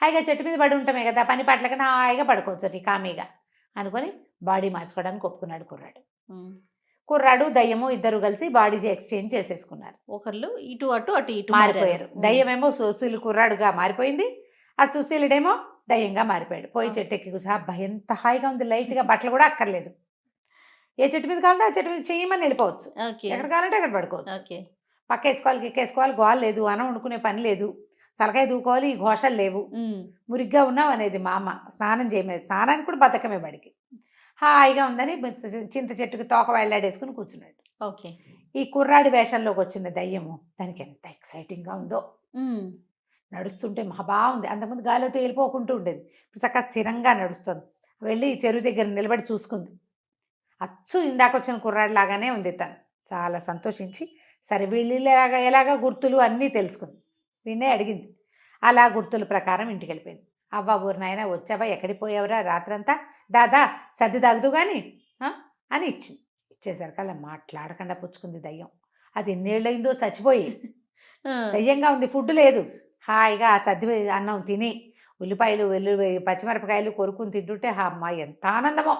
B: హాయిగా చెట్టు మీద పడి ఉంటామే కదా, పని పాటలకన్నా హాయిగా పడుకోవచ్చు కామీగా అనుకొని బాడీ మార్చుకోవడానికి ఒప్పుకున్నాడు కుర్రాడు దయ్యము ఇద్దరు కలిసి బాడీ ఎక్స్చేంజ్ చేసేసుకున్నారు.
A: ఒకళ్ళు ఇటు అటు అటు ఇటు
B: మారిపోయారు. దయ్యమేమో సుశీలు కుర్రాడుగా మారిపోయింది, ఆ సుశీలుడేమో దయ్యంగా మారిపోయాడు. పోయి చెట్టు ఎక్కి కూర్చో, అబ్బా ఎంత హాయిగా ఉంది, లైట్గా బట్టలు కూడా అక్కర్లేదు, ఏ చెట్టు మీద కావాలంటే ఆ చెట్టు మీద చేయమని వెళ్ళిపోవచ్చు, ఎక్కడ కావాలంటే అక్కడ పడుకోవచ్చు, పక్క వేసుకోవాలి ఎక్కేసుకోవాలి, గోల లేదు, అన్నం వండుకునే పని లేదు, తలకాయ దూకోవాలి, ఈ ఘోషలు లేవు, మురిగ్గా ఉన్నావు అనేది మా అమ్మ, స్నానం చేయలేదు, స్నానానికి కూడా బతకమే బడికి, హాయిగా ఉందని చింత చెట్టుకి తోక వెళ్ళాడేసుకుని కూర్చున్నాడు.
A: ఓకే,
B: ఈ కుర్రాడి వేషంలోకి వచ్చిన దయ్యము దానికి ఎంత ఎక్సైటింగ్గా ఉందో, నడుస్తుంటే మహా బాగుంది, అంతకుముందు గాలిలో తేలిపోకుంటూ ఉండేది, ఇప్పుడు చక్కగా స్థిరంగా నడుస్తుంది. వెళ్ళి చెరువు దగ్గర నిలబడి చూసుకుంది, అచ్చు ఇందాక వచ్చిన కుర్రాడి లాగానే ఉంది తను, చాలా సంతోషించి సరే వీళ్ళు ఎలాగా గుర్తులు అన్నీ తెలుసుకుంది, వీణ్ణే అడిగింది, అలా గుర్తుల ప్రకారం ఇంటికి వెళ్ళిపోయింది. అవ్వ ఊరు నాయన వచ్చావా, ఎక్కడికి పోయావురా రాత్రంతా, దాదా సర్ది తాగుదు కానీ అని ఇచ్చింది. ఇచ్చేసరికి అలా మాట్లాడకుండా పుచ్చుకుంది దయ్యం, అది ఎన్నేళ్ళయిందో చచ్చిపోయి, దయ్యంగా ఉంది, ఫుడ్ లేదు. హాయిగా ఆ చద్ది అన్నం తిని ఉల్లిపాయలు పచ్చిమిరపకాయలు కొరుకుని తింటుంటే అమ్మ ఎంత ఆనందమో,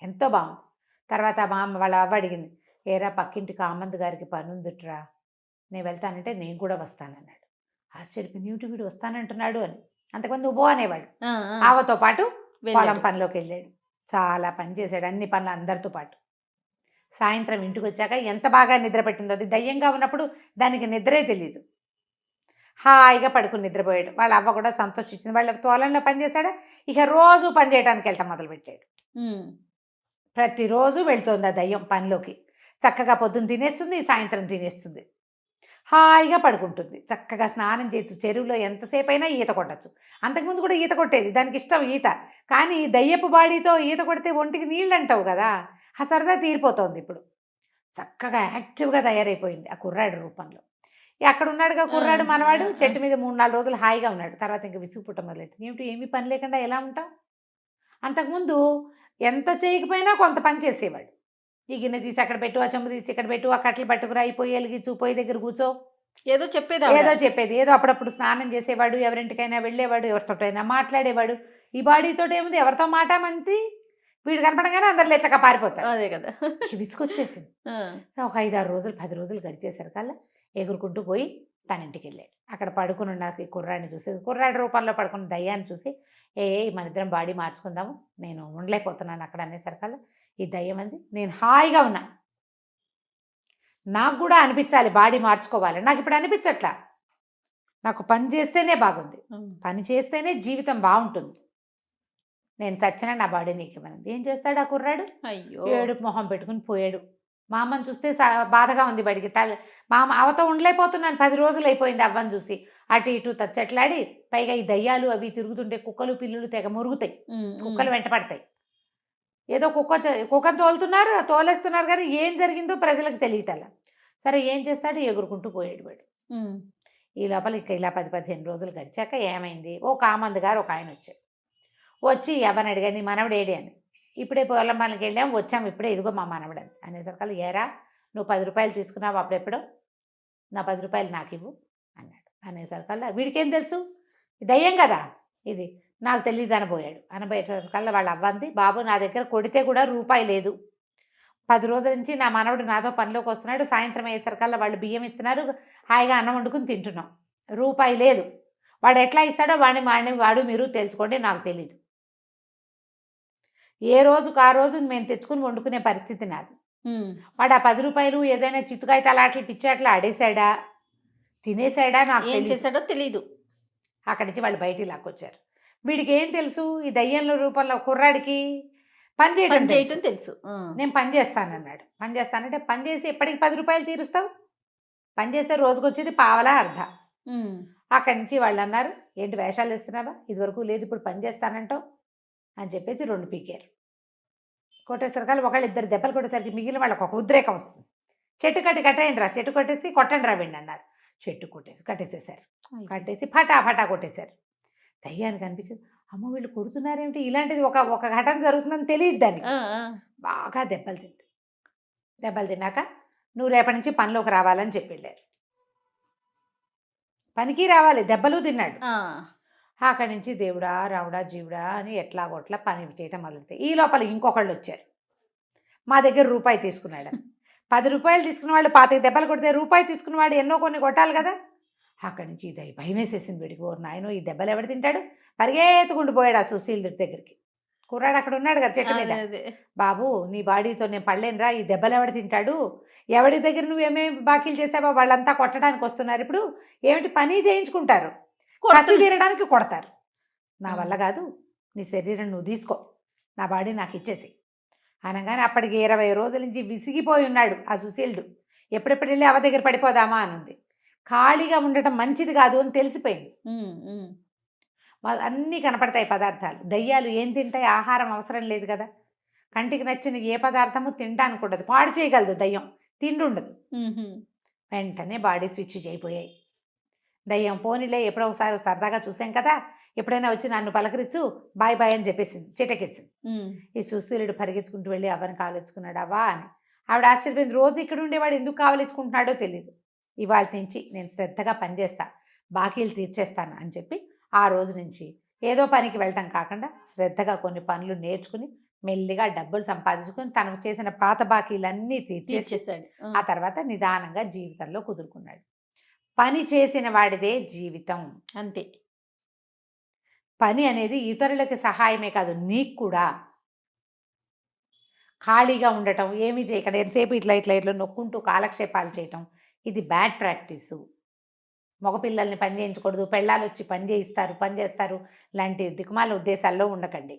B: ఎంతో బాగుంది. తర్వాత మా అమ్మ వాళ్ళ అవ్వ అడిగింది, ఏరా పక్కింటి కామంత్ గారికి పని ఉందిట్రా, నేను వెళ్తానంటే నేను కూడా వస్తానన్నాడు. ఆశ్చర్యపోయింది, ఏమిటి వీడు వస్తానంటున్నాడు అని. అంతకుముందు నువ్వు అనేవాడు. ఆవతో పాటు పొలం పనిలోకి వెళ్ళాడు. చాలా పని చేశాడు, అన్ని పనులు అందరితో పాటు. సాయంత్రం ఇంటికి వచ్చాక ఎంత బాగా నిద్ర పెట్టిందో. అది దయ్యంగా ఉన్నప్పుడు దానికి నిద్రే తెలియదు. హాయిగా పడుకుని నిద్రపోయాడు. వాళ్ళ అవ్వ కూడా సంతోషించింది. వాళ్ళ తోలంలో పని చేశాడా, ఇక రోజు పని చేయడానికి వెళ్ళటం మొదలుపెట్టాడు. ప్రతిరోజు వెళ్తుంది ఆ దయ్యం పనిలోకి. చక్కగా పొద్దున్న తినేస్తుంది, సాయంత్రం తినేస్తుంది, హాయిగా పడుకుంటుంది. చక్కగా స్నానం చేయొచ్చు, చెరువులో ఎంతసేపు అయినా ఈత కొట్టచ్చు. అంతకుముందు కూడా ఈత కొట్టేది, దానికి ఇష్టం ఈత. కానీ దయ్యపు బాడీతో ఈత కొడితే ఒంటికి నీళ్ళు అంటావు కదా, ఆ సరదా తీరిపోతుంది. ఇప్పుడు చక్కగా యాక్టివ్గా తయారైపోయింది ఆ కుర్రాడు రూపంలో. అక్కడ ఉన్నాడుగా కుర్రాడు మనవాడు, చెట్టు మీద 3-4 రోజులు హాయిగా ఉన్నాడు. తర్వాత ఇంకా విసుగు పుట్ట మొదలెట్టింది. ఏమిటి ఏమీ పని లేకుండా ఎలా ఉంటాం? అంతకుముందు ఎంత చేయకపోయినా కొంత పని చేసేవాడు. ఈ గిన్నె తీసి అక్కడ పెట్టు, ఆ చెంబు తీసి ఇక్కడ పెట్టు, ఆ కట్టలు పట్టుకురా, ఈ పొయ్యి వెలిగించు, పొయ్యి దగ్గర కూర్చో,
A: ఏదో చెప్పేది.
B: ఏదో అప్పుడప్పుడు స్నానం చేసేవాడు, ఎవరింటికైనా వెళ్ళేవాడు, ఎవరితోటైనా మాట్లాడేవాడు. ఈ బాడీతో ఏముంది, ఎవరితో మాట మంతి, వీడు కనపడగానే అందరు లేచక పారిపోతారు.
A: అదే కదా,
B: విసుకొచ్చేసింది. ఒక 5-6 రోజులు 10 రోజులు గడిచేసరి కల్లా ఎగురుకుంటూ పోయి తన ఇంటికి వెళ్ళాడు. అక్కడ పడుకుని ఉన్న కుర్రాడిని చూసి, కుర్రాడి రూపంలో పడుకున్న దయ్యాన్ని చూసి, మన ఇద్దరం బాడీ మార్చుకుందాము, నేను ఉండలేకపోతున్నాను అక్కడ అనేసరికల్లా ఈ దయ్యం అంది, నేను హాయిగా ఉన్నా, నాకు కూడా అనిపించాలి బాడీ మార్చుకోవాలి, నాకు ఇప్పుడు అనిపించట్లా, నాకు పని చేస్తేనే బాగుంది, పని చేస్తేనే జీవితం బాగుంటుంది, నేను చచ్చినా నా బాడీ నీకు ఇవ్వనంది. ఏం చేస్తాడు ఆ కుర్రాడు?
A: అయ్యో,
B: ఏడుపు మొహం పెట్టుకుని పోయాడు. మా అమ్మని చూస్తే బాధగా ఉంది బడికి. మా అమ్మ అవతో ఉండలేకపోతున్నాను, 10 రోజులు అయిపోయింది అవ్వని చూసి. అటు ఇటు తచ్చట్లాడి, పైగా ఈ దయ్యాలు అవి తిరుగుతుంటే కుక్కలు పిల్లులు తెగ మురుగుతాయి, కుక్కలు వెంట పడతాయి. ఏదో కుక్కను తోలేస్తున్నారు కానీ ఏం జరిగిందో ప్రజలకు తెలియటల్లా. సరే ఏం చేస్తాడు, ఎగురుకుంటూ పోయాడు వాడు. ఈ లోపల ఇలా 10-15 రోజులు గడిచాక ఏమైంది, ఓ కామంద్ గారు ఒక ఆయన వచ్చి ఎవరిని అడిగాడు, నీ మనవడు ఏడి అని. ఇప్పుడే పొలం పనికి వెళ్ళాం, వచ్చాము ఇప్పుడే, ఇదిగో మా మనవడు అని అనేసరికల్లా, ఏరా నువ్వు 10 రూపాయలు తీసుకున్నావు అప్పుడెప్పుడో, నా 10 రూపాయలు నాకు ఇవ్వు అన్నాడు. అనేసరికల్లా వీడికేం తెలుసు, దయ్యం కదా ఇది, నాకు తెలియదు అనబోయాడు. అనబోయేసరికల్లా వాళ్ళ అవ్వంది, బాబు నా దగ్గర కొడితే కూడా రూపాయి లేదు, 10 రోజుల నుంచి నా మనవడు నాతో పనిలోకి వస్తున్నాడు, సాయంత్రం అయ్యేసరికల్లా వాళ్ళు బియ్యం ఇస్తున్నారు, హాయిగా అన్నం వండుకుని తింటున్నాం, రూపాయి లేదు, వాడు ఎట్లా ఇస్తాడో వాడు మీరు తెలుసుకోండి, నాకు తెలీదు, ఏ రోజుకు ఆ రోజు మేము తెచ్చుకుని వండుకునే పరిస్థితి నాది. వాడు ఆ 10 రూపాయలు ఏదైనా చిత్తుకాయ తలాట్లు పిచ్చాట్లు ఆడేశాడా, తినేశాడా, నాకు
A: ఏం చేశాడో తెలీదు.
B: అక్కడి నుంచి వాళ్ళు బయటికి లాక్కొచ్చారు. వీడికి ఏం తెలుసు, ఈ దయ్యంలో రూపంలో కుర్రాడికి పని చేయటం
A: తెలుసు.
B: నేను పని చేస్తానన్నాడు. పని చేస్తానంటే, పని చేసి ఎప్పటికి 10 రూపాయలు తీరుస్తావు, పని చేస్తే రోజుకు వచ్చేది పావలా అర్ధ. అక్కడి నుంచి వాళ్ళు అన్నారు, ఏంటి వేషాలు వేస్తున్నావా, ఇదివరకు లేదు ఇప్పుడు పని చేస్తానంటావు అని చెప్పేసి 2 పీకారు. కొట్టేసరికి ఒకళ్ళు 2 దెబ్బలు కొట్టేసరికి మిగిలిన వాళ్ళకి ఒక ఉద్రేకం వస్తుంది. చెట్టు కట్టేయండి రా, చెట్టు కొట్టేసి కొట్టండి రా వెండి అన్నారు. చెట్టు కట్టేసేసారు, కట్టేసి ఫటా కొట్టేశారు. దయ్యానికి అనిపించింది, అమ్మ వీళ్ళు కొడుతున్నారేమిటి, ఇలాంటిది ఒక ఘటన జరుగుతుందని తెలియదు దానికి. బాగా దెబ్బలు తిన్నాక నువ్వు రేపటి నుంచి పనిలోకి రావాలని చెప్పి వెళ్ళారు. పనికి రావాలి, దెబ్బలు తిన్నాడు. అక్కడి నుంచి దేవుడా రావుడా జీవుడా అని ఎట్లాగొట్లా పని చేయటం మొదలెడతాయి. ఈ లోపల ఇంకొకళ్ళు వచ్చారు, మా దగ్గర రూపాయి తీసుకున్నాడు. 10 రూపాయలు తీసుకున్న వాళ్ళు 25 దెబ్బలు కొడితే రూపాయి తీసుకున్నవాడు ఎన్నో కొన్ని కొట్టాలి కదా. అక్కడి నుంచి భయం వేసేసింది వీడికి, ఓ నాయనో ఈ దెబ్బలు ఎవడు తింటాడు, పరిగెత్తుకుంటూ పోయాడు ఆ సుశీల్ దగ్గరికి. కుర్రాడు అక్కడ ఉన్నాడు కదా చెట్టు మీద, బాబు నీ బాడీతో నేను పడలేనురా, ఈ దెబ్బలు ఎవడు తింటాడు, ఎవడి దగ్గర నువ్వేమేమి బాకీలు చేసావో వాళ్ళంతా కొట్టడానికి వస్తున్నారు, ఇప్పుడు ఏమిటి పని చేయించుకుంటారు, కసి తీరడానికి కొడతారు, నా వల్ల కాదు, నీ శరీరం నువ్వు తీసుకో, నా బాడీ నాకు ఇచ్చేసి అనగానే అప్పటికి 20 రోజుల నుంచి విసిగిపోయి ఉన్నాడు ఆ సుశీలుడు. ఎప్పుడెప్పుడు వెళ్ళి అవ దగ్గర పడిపోదామా అని ఉంది. ఖాళీగా ఉండటం మంచిది కాదు అని తెలిసిపోయింది. అన్నీ కనపడతాయి పదార్థాలు, దయ్యాలు ఏం తింటాయి, ఆహారం అవసరం లేదు కదా, కంటికి నచ్చిన ఏ పదార్థము తినడానికి ఉండదు, పాడు చేయగలదు దయ్యం, తిండి ఉండదు. వెంటనే బాడీ స్విచ్ అయిపోయాయి. దయ్యం పోనీలే ఎప్పుడో ఒకసారి సరదాగా చూసాం కదా, ఎప్పుడైనా వచ్చి నన్ను పలకరించు, బాయ్ బాయ్ అని చెప్పేసింది, చిటకేసింది. ఈ సుశీలుడు పరిగెత్తుకుంటూ వెళ్ళి అవ్వని కావలించుకున్నాడు. అవ్వా అని ఆవిడ ఆశ్చర్యపోయింది, రోజు ఇక్కడ ఉండేవాడు ఎందుకు కావలించుకుంటున్నాడో తెలియదు. ఇవాళ నుంచి నేను శ్రద్ధగా పనిచేస్తా, బాకీలు తీర్చేస్తాను అని చెప్పి ఆ రోజు నుంచి ఏదో పనికి వెళ్ళటం కాకుండా శ్రద్ధగా కొన్ని పనులు నేర్చుకుని మెల్లిగా డబ్బులు సంపాదించుకుని తనకు చేసిన పాత బాకీలన్నీ తీర్చేసి
A: తీర్చేసాడు.
B: ఆ తర్వాత నిదానంగా జీవితంలో కుదురుకున్నాడు. పని చేసిన వాడిదే జీవితం.
A: అంతే.
B: పని అనేది ఇతరులకి సహాయమే కాదు, నీకు కూడా. ఖాళీగా ఉండటం, ఏమీ చేయకుండా ఎంతసేపు ఇట్లా ఇట్లా ఇట్లా నొక్కుంటూ కాలక్షేపాలు చేయటం, ఇది బ్యాడ్ ప్రాక్టీసు. మగపిల్లల్ని పని చేయించకూడదు, పెళ్ళాలు వచ్చి పని చేస్తారు లాంటి దిక్కుమాల ఉద్దేశాల్లో ఉండకండి.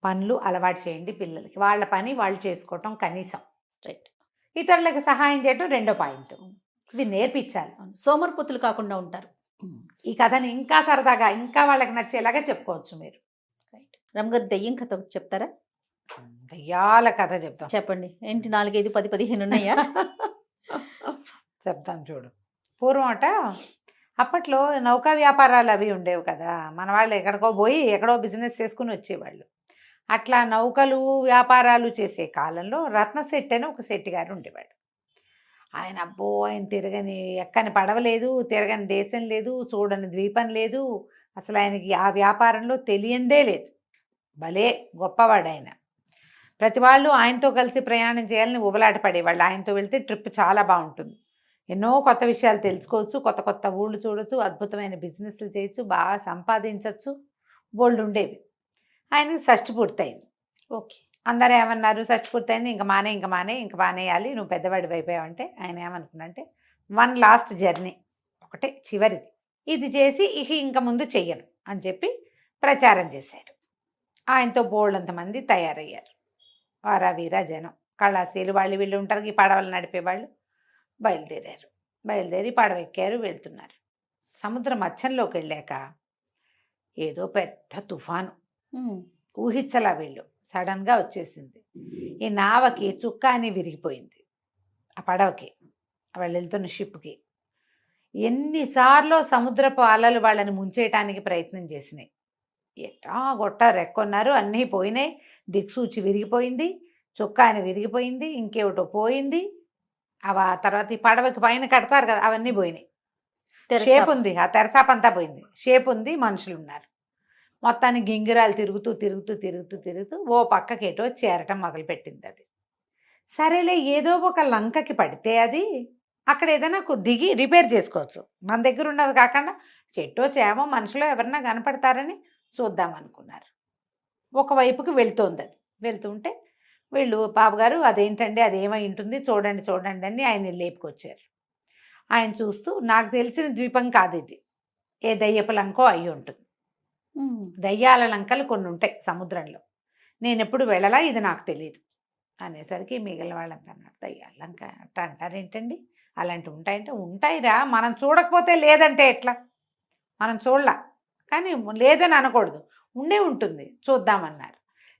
B: పనులు అలవాటు చేయండి పిల్లలకి, వాళ్ళ పని వాళ్ళు చేసుకోవటం కనీసం.
A: రైట్.
B: ఇతరులకు సహాయం చేయటం రెండో పాయింట్. ఇవి నేర్పించాలి.
A: సోమరిపోతులు కాకుండా ఉంటారు.
B: ఈ కథని ఇంకా సరదాగా, ఇంకా వాళ్ళకి నచ్చేలాగా చెప్పుకోవచ్చు మీరు.
A: రైట్. రమ్మగారు దెయ్యం కథ ఒకటి చెప్తారా?
B: దయ్యాల కథ చెప్తాం.
A: చెప్పండి. ఏంటి 4, 5, 10, 15 ఉన్నాయా?
B: చెప్తాను చూడు. పూర్వం అప్పట్లో నౌకా వ్యాపారాలు అవి ఉండేవి కదా, మన వాళ్ళు ఎక్కడికో పోయి ఎక్కడో బిజినెస్ చేసుకుని వచ్చేవాళ్ళు. అట్లా నౌకలు వ్యాపారాలు చేసే కాలంలో రత్నశెట్టి అని ఒక శెట్టి గారు ఉండేవాడు. ఆయన ఆయన తిరగని ఎక్కని పడవలేదు, తిరగని దేశం లేదు, చూడని ద్వీపం లేదు, అసలు ఆయనకి ఆ వ్యాపారంలో తెలియందే లేదు. భలే గొప్పవాడు ఆయన. ప్రతి వాళ్ళు ఆయనతో కలిసి ప్రయాణం చేయాలని ఉబలాట పడేవాళ్ళు. ఆయనతో వెళ్తే ట్రిప్ చాలా బాగుంటుంది, ఎన్నో కొత్త విషయాలు తెలుసుకోవచ్చు, కొత్త కొత్త ఊళ్ళు చూడొచ్చు, అద్భుతమైన బిజినెస్లు చేయొచ్చు, బాగా సంపాదించవచ్చు, బోల్డ్ ఉండేవి. ఆయనకి షష్టి పూర్తయింది.
A: ఓకే.
B: అందరూ ఏమన్నారు, షష్టి పూర్తయింది, ఇంక మానేయాలి, నువ్వు పెద్దవాడి అయిపోయావంటే ఆయన ఏమనుకున్నంటే, 1 లాస్ట్ జర్నీ, ఒకటే చివరిది, ఇది చేసి ఇంక ముందు చెయ్యను అని చెప్పి ప్రచారం చేశాడు. ఆయనతో బోల్డంతమంది తయారయ్యారు. వారా వీరా జనం, కళాశీలు వాళ్ళు వీళ్ళు ఉంటారు, ఈ పడవలు నడిపేవాళ్ళు. బయలుదేరి పడవ ఎక్కారు, వెళ్తున్నారు. సముద్ర మధ్యంలోకి వెళ్ళాక ఏదో పెద్ద తుఫాను, ఊహించలా వీళ్ళు, సడన్గా వచ్చేసింది. ఈ నావకి చుక్కాని విరిగిపోయింది, ఆ పడవకి, వాళ్ళు వెళ్తున్న షిప్కి. ఎన్నిసార్లు సముద్రపు అలలు వాళ్ళని ముంచేయటానికి ప్రయత్నం చేసినాయి. ఎట్టా గొట్ట రెక్కున్నారు, అన్నీ పోయినాయి, దిక్సూచి విరిగిపోయింది, చుక్కాని విరిగిపోయింది, ఇంకేమిటో పోయింది. తర్వాత ఈ పడవకి పైన కడతారు కదా, అవన్నీ పోయినాయి. షేప్ ఉంది, ఆ తెరచాపంతా పోయింది, షేప్ ఉంది, మనుషులు ఉన్నారు. మొత్తాన్ని గింగిరాలు తిరుగుతూ ఓ పక్కకేటో చేరటం మొదలుపెట్టింది. అది సరేలే, ఏదో ఒక లంకకి పడితే అది అక్కడ ఏదైనా దిగి రిపేర్ చేసుకోవచ్చు, మన దగ్గర ఉన్నవి కాకుండా చెట్టో చేమో మనుషులో ఎవరన్నా కనపడతారని చూద్దామనుకున్నారు. ఒకవైపుకి వెళ్తోంది. అది వెళ్తుంటే వీళ్ళు, బాబుగారు అదేంటండి, అదేమై ఉంటుంది, చూడండి అని ఆయన లేపుకొచ్చారు. ఆయన చూస్తూ, నాకు తెలిసిన ద్వీపం కాదు ఇది, ఏ దయ్యపు లంకో అయి ఉంటుంది. దయ్యాల లంకలు కొన్ని ఉంటాయి సముద్రంలో, నేను ఎప్పుడు వెళ్ళలా, ఇది నాకు తెలియదు అనేసరికి మిగిలిన వాళ్ళంతా అన్నారు, దయ్యాల లంక అట్ట అంటారేంటండి, అలాంటివి ఉంటాయంటే, ఉంటాయిరా, మనం చూడకపోతే లేదంటే ఎట్లా, మనం చూడలా, కానీ లేదని అనకూడదు, ఉండే ఉంటుంది, చూద్దామన్నారు.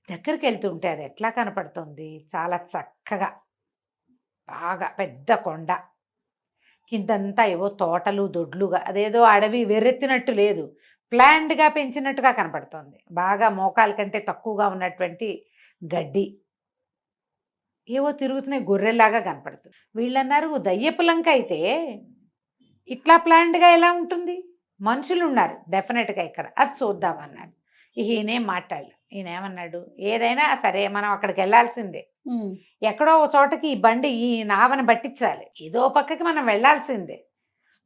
B: దగ్గరికి వెళ్తుంటే అది ఎట్లా కనపడుతుంది, చాలా చక్కగా, బాగా పెద్ద కొండ, కిందంతా ఏవో తోటలు దొడ్లుగా, అదేదో అడవి వెర్రెత్తినట్టు లేదు, ప్లాండ్గా పెంచినట్టుగా కనపడుతోంది. బాగా మోకాల కంటే తక్కువగా ఉన్నటువంటి గడ్డి, ఏవో తిరుగుతున్నాయి, గొర్రెలాగా కనపడుతుంది. వీళ్ళన్నారు, దయ్యపు లంక అయితే ఇట్లా ప్లాండ్గా ఎలా ఉంటుంది, మనుషులు ఉన్నారు డెఫినెట్గా ఇక్కడ, అది చూద్దామన్నాడు. ఈయనేం మాట్లాడలే. ఈయన ఏమన్నాడు, ఏదైనా సరే మనం అక్కడికి వెళ్ళాల్సిందే, ఎక్కడో ఒక చోటకి ఈ బండి ఈ నావని పట్టించాలి, ఏదో పక్కకి మనం వెళ్ళాల్సిందే,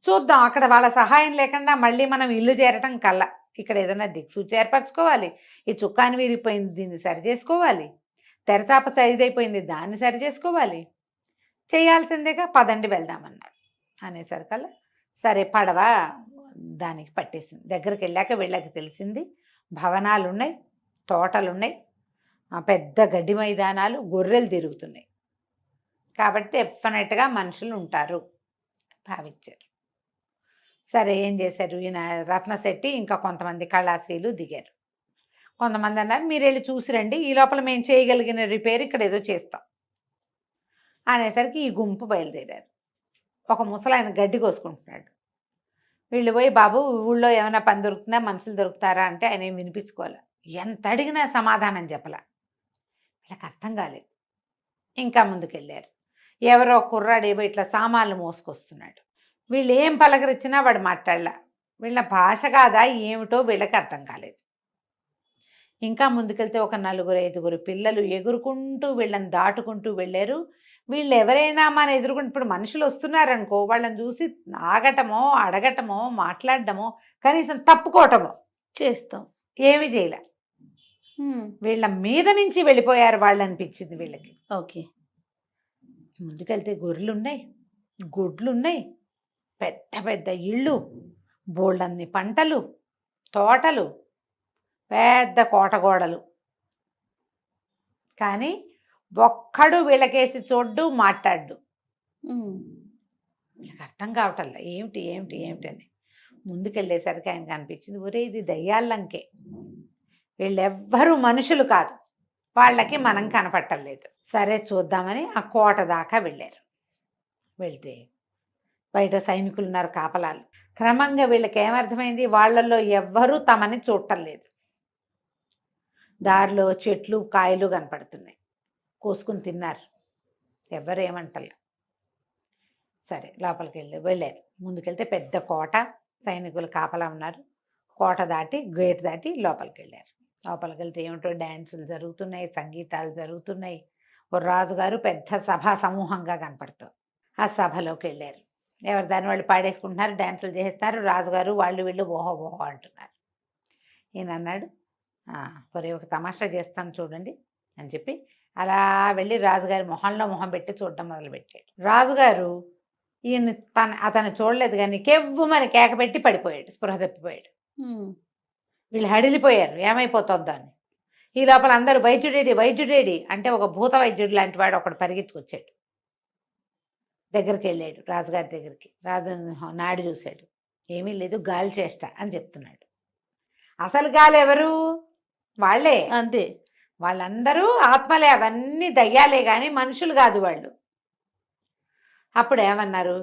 B: చూద్దాం. అక్కడ వాళ్ళ సహాయం లేకుండా మళ్ళీ మనం ఇల్లు చేరటం కల్లా ఇక్కడ ఏదైనా దిక్సూచి ఏర్పరచుకోవాలి, ఈ చుక్కాని విరిగిపోయింది దీన్ని సరి చేసుకోవాలి, తెరచాప సరిదైపోయింది దాన్ని సరి చేసుకోవాలి, చేయాల్సిందేగా, పదండి వెళ్దామన్నాడు. అనేసరికల్లా సరే పడవ దానికి పట్టేసింది. దగ్గరికి వెళ్ళాక వీళ్ళకి తెలిసింది, భవనాలు ఉన్నాయి, తోటలు ఉన్నాయి, పెద్ద గడ్డి మైదానాలు, గొర్రెలు తిరుగుతున్నాయి, కాబట్టి డెఫినెట్గా మనుషులు ఉంటారు భావించారు. సరే ఏం చేశారు, ఈయన రత్నశెట్టి ఇంకా కొంతమంది కళాశీలు దిగారు. కొంతమంది అన్నారు, మీరు వెళ్ళి చూసి రండి, ఈ లోపల మేము చేయగలిగిన రిపేర్ ఇక్కడ ఏదో చేస్తాం అనేసరికి ఈ గుంపు బయలుదేరారు. ఒక ముసలాయన గడ్డి కోసుకుంటున్నాడు. వీళ్ళు పోయి, బాబు ఊళ్ళో ఏమైనా పని దొరుకుతుందా, మనుషులు దొరుకుతారా అంటే ఆయన ఏం వినిపించుకోవాలి, ఎంత అడిగినా సమాధానం చెప్పలా. వీళ్ళకి అర్థం కాలేదు. ఇంకా ముందుకెళ్ళారు. ఎవరో కుర్రాడేవో ఇట్లా సామాన్లు మోసుకొస్తున్నాడు. వీళ్ళు ఏం పలకరించినా వాడు మాట్లాడలా. వీళ్ళ భాష కాదా ఏమిటో వీళ్ళకి అర్థం కాలేదు. ఇంకా ముందుకెళ్తే ఒక 4, 5 పిల్లలు ఎగురుకుంటూ వీళ్ళని దాటుకుంటూ వెళ్ళారు. వీళ్ళు ఎవరైనా మన ఎదురుకుంటూ ఇప్పుడు మనుషులు వస్తున్నారనుకో, వాళ్ళని చూసి ఆగటమో, అడగటమో, మాట్లాడటమో, కనీసం తప్పుకోవటమో
A: చేస్తాం.
B: ఏమీ చేయలే. వీళ్ళ మీద నుంచి వెళ్ళిపోయారు వాళ్ళు అనిపించింది వీళ్ళకి.
A: ఓకే.
B: ముందుకెళ్తే గొర్రెలున్నాయి, గుడ్లున్నాయి, పెద్ద పెద్ద ఇళ్ళు, బోళ్ళన్ని పంటలు, తోటలు, పెద్ద కోటగోడలు. కానీ ఒక్కడు వీళ్ళకేసి చూడ్డు, మాట్లాడ్డు. వీళ్ళకి అర్థం కావటల్లా ఏమిటి ఏమిటి ఏమిటి అని. ముందుకెళ్ళేసరికి ఆయనకు అనిపించింది, ఒరే ఇది దయ్యాలంకే, వీళ్ళెవ్వరూ మనుషులు కాదు, వాళ్ళకి మనం కనపట్టలేదు. సరే చూద్దామని ఆ కోట దాకా వెళ్ళారు. వెళ్తే బయట సైనికులు ఉన్నారు, కాపలాలు. క్రమంగా వీళ్ళకి ఏమర్థమైంది, వాళ్ళల్లో ఎవ్వరూ తమని చూడటం లేదు. దారిలో చెట్లు కాయలు కనపడుతున్నాయి, కోసుకుని తిన్నారు, ఎవ్వరు ఏమంటలే. సరే లోపలికి వెళ్ళారు. ముందుకెళ్తే పెద్ద కోట, సైనికులు కాపలా ఉన్నారు. కోట దాటి గేట్ దాటి లోపలికి వెళ్ళారు. లోపలికి వెళ్తే ఏమిటో డ్యాన్సులు జరుగుతున్నాయి, సంగీతాలు జరుగుతున్నాయి. ఓ రాజుగారు పెద్ద సభా సమూహంగా కనపడుతుంది. ఆ సభలోకి వెళ్ళారు. ఎవరి దాన్ని వాళ్ళు పాడేసుకుంటున్నారు, డ్యాన్సులు చేస్తున్నారు. రాజుగారు వాళ్ళు వీళ్ళు ఓహో ఓహో అంటున్నారు. ఈయన అన్నాడు, ఒరే ఒక తమాషా చేస్తాను చూడండి అని చెప్పి అలా వెళ్ళి రాజుగారి మొహంలో మొహం పెట్టి చూడటం మొదలుపెట్టాడు. రాజుగారు ఈయన అతను చూడలేదు కానీ కెవ్వుమని కేక పెట్టి పడిపోయాడు, స్పృహ తప్పిపోయాడు. వీళ్ళు హడిలిపోయారు ఏమైపోతుందో అని. ఈ లోపల అందరూ వైద్యుడేడి వైద్యుడేడి అంటే ఒక భూత వైద్యుడు లాంటి వాడు ఒకడు పరిగెత్తుకొచ్చాడు. దగ్గరికి వెళ్ళాడు రాజుగారి దగ్గరికి. రాజు నాడి చూశాడు, ఏమీ లేదు, గాలి చేష్ట అని చెప్తున్నాడు. అసలు గాలి ఎవరు? వాళ్ళే,
A: అంతే.
B: వాళ్ళందరూ ఆత్మలే, అవన్నీ దయ్యాలే కానీ మనుషులు కాదు వాళ్ళు. అప్పుడు ఏమన్నారు,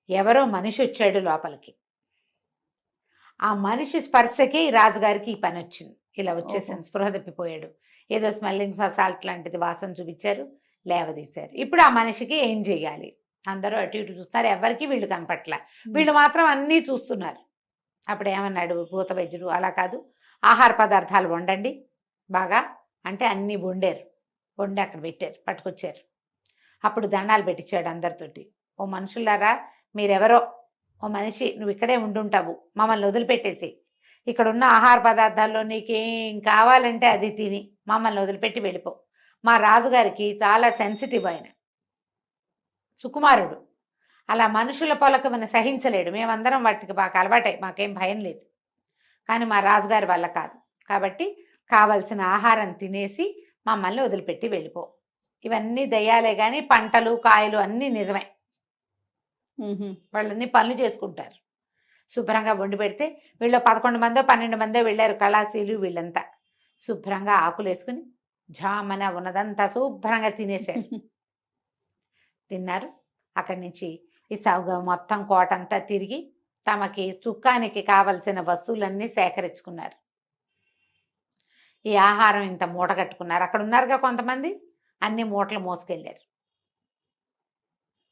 B: ఎవరో మనిషి వచ్చాడు లోపలికి. ఆ మనిషి స్పర్శకి రాజుగారికి ఈ పని వచ్చింది, ఇలా వచ్చేసింది, స్పృహ తప్పిపోయాడు. ఏదో స్మెల్లింగ్ సాల్ట్ లాంటిది వాసన చూపించారు, లేవదీశారు. ఇప్పుడు ఆ మనిషికి ఏం చెయ్యాలి? అందరూ అటు ఇటు చూస్తున్నారు, ఎవరికి వీళ్ళు కనపట్ల, వీళ్ళు మాత్రం అన్నీ చూస్తున్నారు. అప్పుడు ఏమన్నాడు భూత వైద్యుడు, అలా కాదు, ఆహార పదార్థాలు వండండి బాగా అంటే అన్నీ వండారు. వండి అక్కడ పెట్టారు, పట్టుకొచ్చారు. అప్పుడు దండాలు పెట్టించాడు అందరితోటి. ఓ మనుషులారా, మీరెవరో, ఓ మనిషి నువ్వు ఇక్కడే ఉండుంటావు, మమ్మల్ని వదిలిపెట్టేసి ఇక్కడున్న ఆహార పదార్థాల్లో నీకేం కావాలంటే అది తిని మమ్మల్ని వదిలిపెట్టి వెళ్ళిపో. మా రాజుగారికి చాలా సెన్సిటివ్, ఆయన సుకుమారుడు, అలా మనుషుల పొలకమని సహించలేడు. మేమందరం వాటికి బాగా అలవాటై మాకేం భయం లేదు, కానీ మా రాజుగారి వల్ల కాదు. కాబట్టి కావలసిన ఆహారం తినేసి మమ్మల్ని వదిలిపెట్టి వెళ్ళిపో. ఇవన్నీ దయ్యాలే కానీ పంటలు కాయలు అన్నీ నిజమే. వాళ్ళన్నీ పనులు చేసుకుంటారు. శుభ్రంగా వండి పెడితే వీళ్ళు 11 మందో 12 మందో వెళ్ళారు, కళాశీలు వీళ్ళంతా. శుభ్రంగా ఆకులు వేసుకుని జామన ఉన్నదంతా శుభ్రంగా తినేశారు. తిన్నారు. అక్కడి నుంచి ఈ సౌగా మొత్తం కోటంతా తిరిగి తమకి సుఖానికి కావలసిన వస్తువులన్నీ సేకరించుకున్నారు. ఈ ఆహారం ఇంత మూట కట్టుకున్నారు. అక్కడ ఉన్నారుగా కొంతమంది, అన్ని మూటలు మోసుకెళ్ళారు.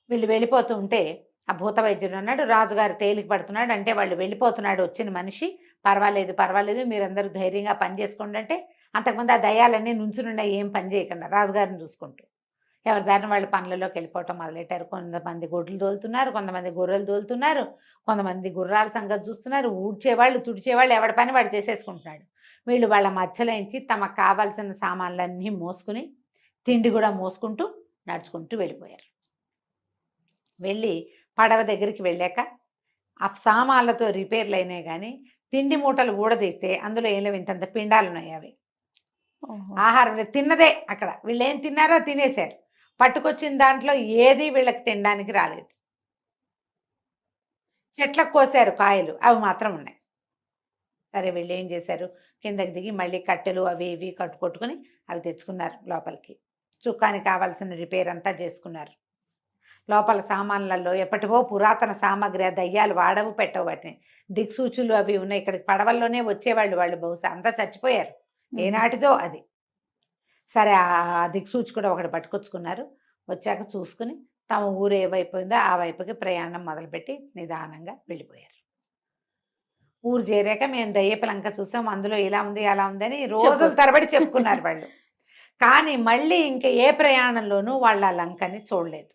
B: వీళ్ళు వెళ్ళిపోతూ ఉంటే ఆ భూత వైద్యుడు అన్నాడు, రాజుగారు తేలిక పడుతున్నాడు అంటే వాళ్ళు వెళ్ళిపోతున్నాడు వచ్చిన మనిషి, పర్వాలేదు పర్వాలేదు మీరందరూ ధైర్యంగా పని చేసుకోండి అంటే, అంతకుముందు ఆ దయ్యాలన్నీ నుంచునున్నాయి ఏం పని చేయకుండా రాజుగారిని చూసుకుంటూ ఎవరి దారిని వాళ్ళు పనులలోకి వెళ్ళిపోవటం మొదలెట్టారు. కొంతమంది గొడ్లు తోలుతున్నారు, కొంతమంది గొర్రెలు తోలుతున్నారు, కొంతమంది గుర్రాల సంగతి చూస్తున్నారు. ఊడ్చేవాళ్ళు తుడిచేవాళ్ళు ఎవడి పని వాడు చేసేసుకుంటున్నాడు. వీళ్ళు వాళ్ళ మధ్యలోంచి తమకు కావాల్సిన సామాన్లన్నీ మోసుకుని తిండి కూడా మోసుకుంటూ నడుచుకుంటూ వెళ్ళిపోయారు. వెళ్ళి పడవ దగ్గరికి వెళ్ళాక ఆ సామాన్లతో రిపేర్లు అయినాయి కానీ తిండి మూటలు ఊడదీస్తే అందులో ఏం లేవు, ఇంతంత పిండాలు ఉన్నాయి. అవి ఆహారం తిన్నదే. అక్కడ వీళ్ళు ఏం తిన్నారో తినేశారు. పట్టుకొచ్చిన దాంట్లో ఏది వీళ్ళకి తినడానికి రాలేదు. చెట్లకు కోసారు కాయలు, అవి మాత్రం ఉన్నాయి. సరే వీళ్ళు ఏం చేశారు, కిందకి దిగి మళ్ళీ కట్టెలు అవి ఇవి కట్టుకొట్టుకుని అవి తెచ్చుకున్నారు లోపలికి. చుక్కానికి కావాల్సిన రిపేర్ అంతా చేసుకున్నారు. లోపల సామాన్లలో ఎప్పటివో పురాతన సామాగ్రి, దయ్యాలు వాడవు పెట్టవు, వాటిని దిక్సూచులు అవి ఉన్నాయి. ఇక్కడికి పడవల్లోనే వచ్చేవాళ్ళు వాళ్ళు, బహుశా అంతా చచ్చిపోయారు ఏనాటిదో అది. సరే ఆ దిక్సూచి కూడా ఒకటి పట్టుకొచ్చుకున్నారు. వచ్చాక చూసుకుని తమ ఊరు ఏ వైపు ఉందో ఆ వైపుకి ప్రయాణం మొదలుపెట్టి నిదానంగా వెళ్ళిపోయారు. ఊరు చేరాక మేము దయ్యపు లంక చూసాం, అందులో ఇలా ఉంది అలా ఉంది అని రోజుల తరబడి చెప్పుకున్నారు వాళ్ళు. కానీ మళ్ళీ ఇంకా ఏ ప్రయాణంలోనూ వాళ్ళు ఆ లంకని చూడలేదు.